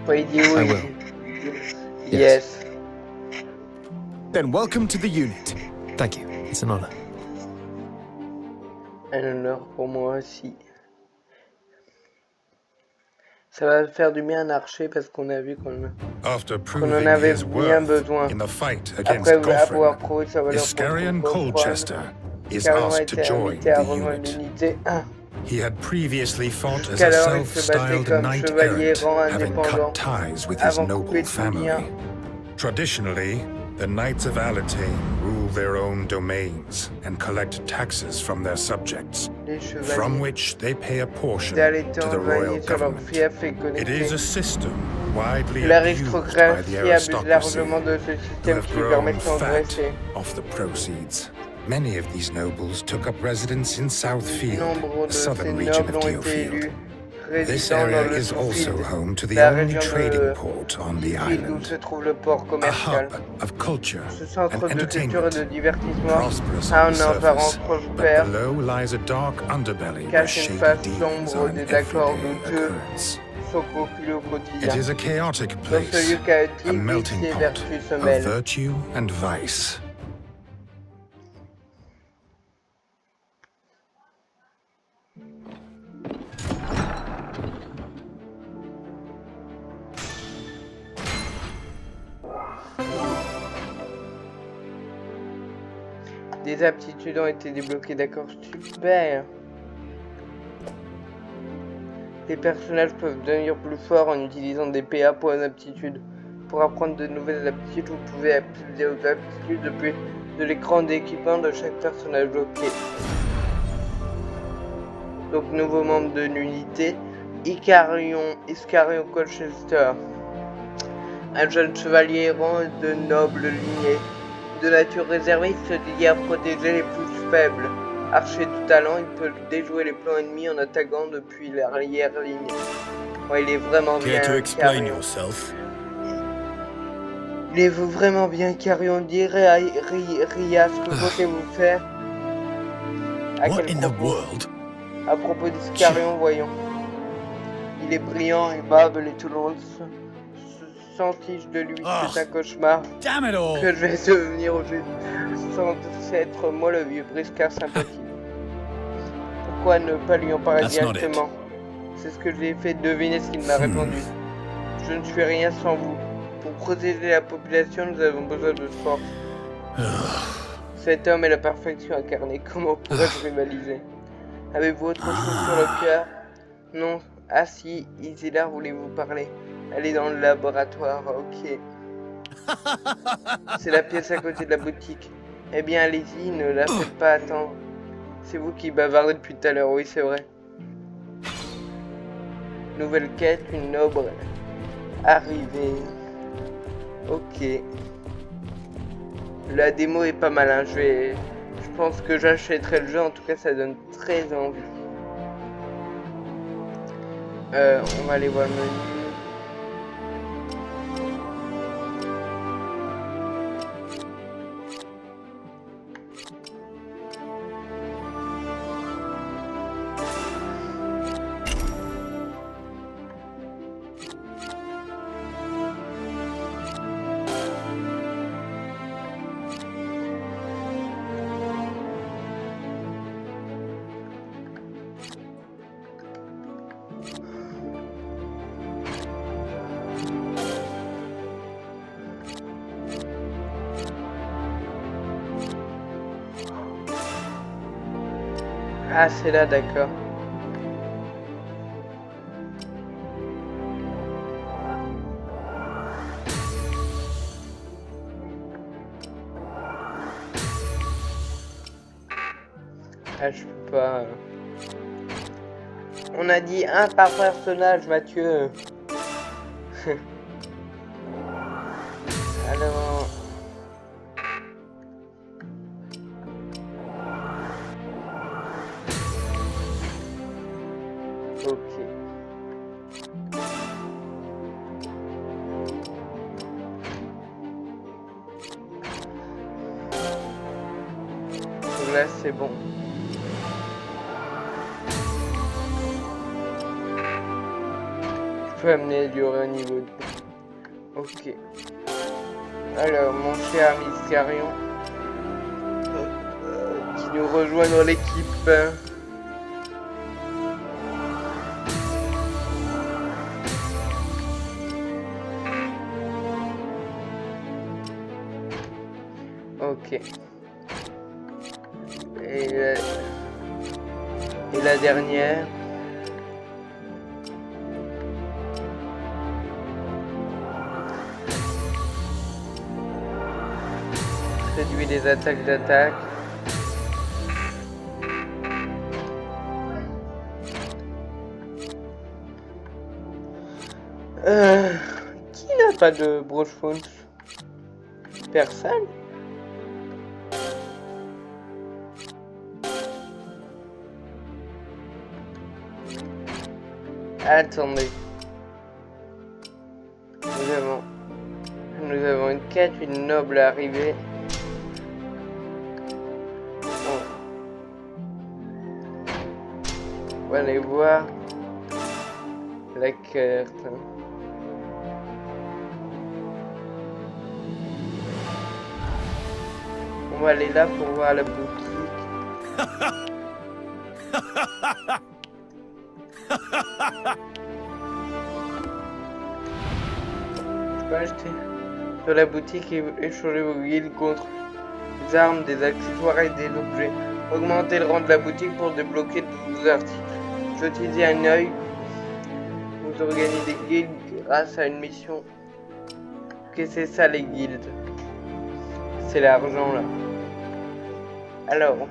Ouais, il dit oui. I will. Yes. Then welcome to the unit. Thank you. It's an honor. Un honneur pour moi aussi. Ça va faire du bien un archer parce qu'on a vu qu'on After en proving avait his bien worth besoin. in the fight against Après avoir Goffrin, prouvé sa valeur Iskarion contre Colchester is Iskarion a asked to été join invité à the rejoindre unit. l'unité 1. He had previously fought as a Jusqu'alors, il se battait self-styled comme knight chevalier errant, rang having indépendant cut ties with his avant de noble couper tout family. lien. Traditionally, the Knights of Alatain rule their own domains and collect taxes from their subjects, Les from chevaliers which they pay a portion to d'Alatain the royal régner sur leur government. fief et It is connectés. a system widely abused by the L'aristocratie abuse aristocracy, largement de ce who système have qui lui permet grown de s'engraisser. fat off the proceeds. Many of these nobles took up residence in Southfield, Nombre the de ces southern region of nobles ont été Geofield. élus This résidant dans area le is also Southfield, home to the la only région trading de port on the Field où island. se trouve le port A commercial. hub of culture Ce centre and de culture et de entertainment, divertissement prosperous a on the une apparence surface, but prospère, below lies a dark underbelly where cache une shady face deeds sombre are an des accords everyday douteux, occurrence. s'occulent au It quotidien. is a chaotic Dans ce place, lieu a chaotique, melting vice et pot vertu se of mêlent. virtue and vice. Des aptitudes ont été débloquées, d'accord, super. Les personnages peuvent devenir plus forts en utilisant des PA pour une aptitude. Pour apprendre de nouvelles aptitudes, vous pouvez accéder aux aptitudes depuis de l'écran d'équipement de chaque personnage. Ok. Donc nouveau membre de l'unité, Iscarion Colchester. Un jeune chevalier errant de noble lignée. De nature réservée, il se dédie à protéger les plus faibles. Archer de talent, il peut déjouer les plans ennemis en attaquant depuis l'arrière-ligne. Ouais, il est vraiment bien. Il est vraiment bien, Carion. Dirait à Ria ce que vous comptez-vous faire. À quel propos? À propos d'Iscarion, voyons. Il est brillant et bable et tout le monde s'entiche de lui. C'est un cauchemar que je vais devenir au juste sans être moi le vieux briscard sympathique. Pourquoi ne pas lui en parler directement? C'est ce que j'ai fait, deviner ce qu'il m'a répondu. Je ne suis rien sans vous. Pour protéger la population, nous avons besoin de force. Cet homme est la perfection incarnée. Comment pourrais-je rivaliser? Avez-vous autre chose sur le cœur? Non. Ah si, Isidar voulait vous parler. Elle est dans le laboratoire, ok. C'est la pièce à côté de la boutique. Eh bien, allez-y, ne la faites pas attendre. C'est vous qui bavardez depuis tout à l'heure, oui, c'est vrai. Nouvelle quête, une noble arrivée. Ok. La démo est pas mal, hein. Je pense que j'achèterai le jeu, en tout cas, ça donne très envie. On va aller voir le menu. Ah, c'est là, d'accord. Ah, je peux pas. On a dit un par personnage, Mathieu. Alors. Ok. Donc là, c'est bon. Je peux améliorer au niveau de... Ok. Alors, mon cher Iscarion, qui nous rejoint dans l'équipe. Ok. Et la dernière. Réduit les attaques d'attaque. Qui n'a pas de broche-fonds? Personne? Attendez. Nous avons une quête, une noble arrivée. Bon. On va aller voir la carte. On va aller là pour voir la boutique. Je peux acheter. de la boutique et échanger vos guildes contre des armes, des accessoires et des objets. Augmentez le rang de la boutique pour débloquer de nouveaux articles. Jetez un œil. Vous organisez des guildes grâce à une mission. Ok, c'est ça les guildes. C'est l'argent là. Alors,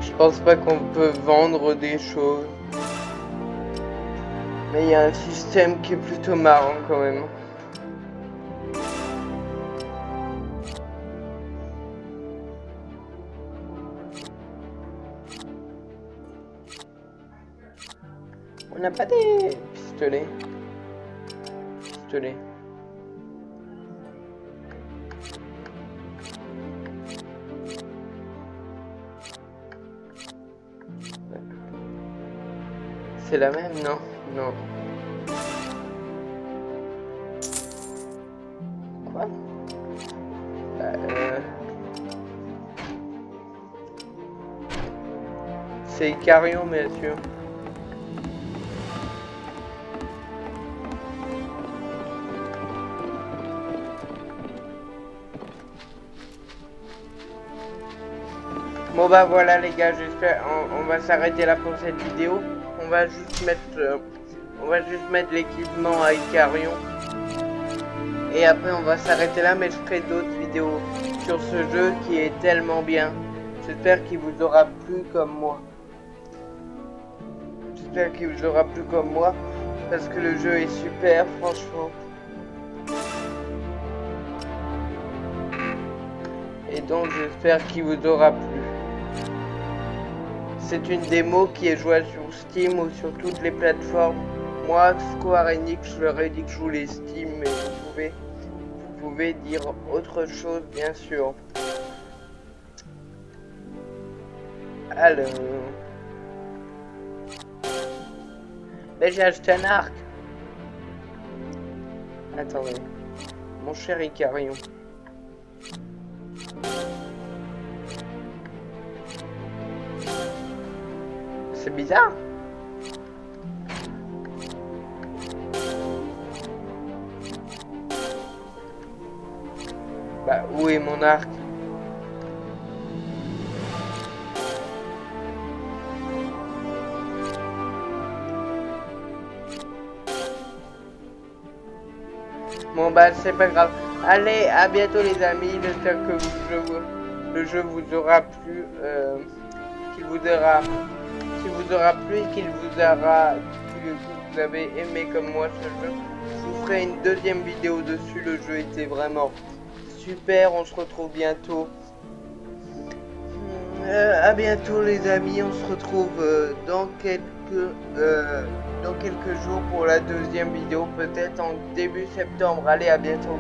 je pense pas qu'on peut vendre des choses. Mais il y a un système qui est plutôt marrant quand même. On n'a pas des pistolets. Pistolets. C'est la même, non? Non. Quoi? C'est Icarion, bien sûr. Bon bah voilà les gars, j'espère on va s'arrêter là pour cette vidéo. On va juste mettre l'équipement à Icarion. Et après on va s'arrêter là, mais je ferai d'autres vidéos sur ce jeu qui est tellement bien. J'espère qu'il vous aura plu comme moi. J'espère qu'il vous aura plu comme moi. Parce que le jeu est super, franchement. Et donc j'espère qu'il vous aura plu. C'est une démo qui est jouable sur Steam ou sur toutes les plateformes. Moi, Square Enix, je leur ai dit que je voulais Steam, mais vous pouvez dire autre chose, bien sûr. Alors... Là, j'ai acheté un arc. Attendez. Mon cher Icarion. C'est bizarre. Bah, où est mon arc? Bon bah c'est pas grave. Allez, à bientôt les amis. J'espère que le jeu vous aura plu, qu'il vous aura plu et que vous avez aimé comme moi ce jeu. Je vous ferai une deuxième vidéo dessus. Le jeu était vraiment super. On se retrouve bientôt. À bientôt les amis. On se retrouve dans quelques jours pour la deuxième vidéo, peut-être en début septembre. Allez, à bientôt.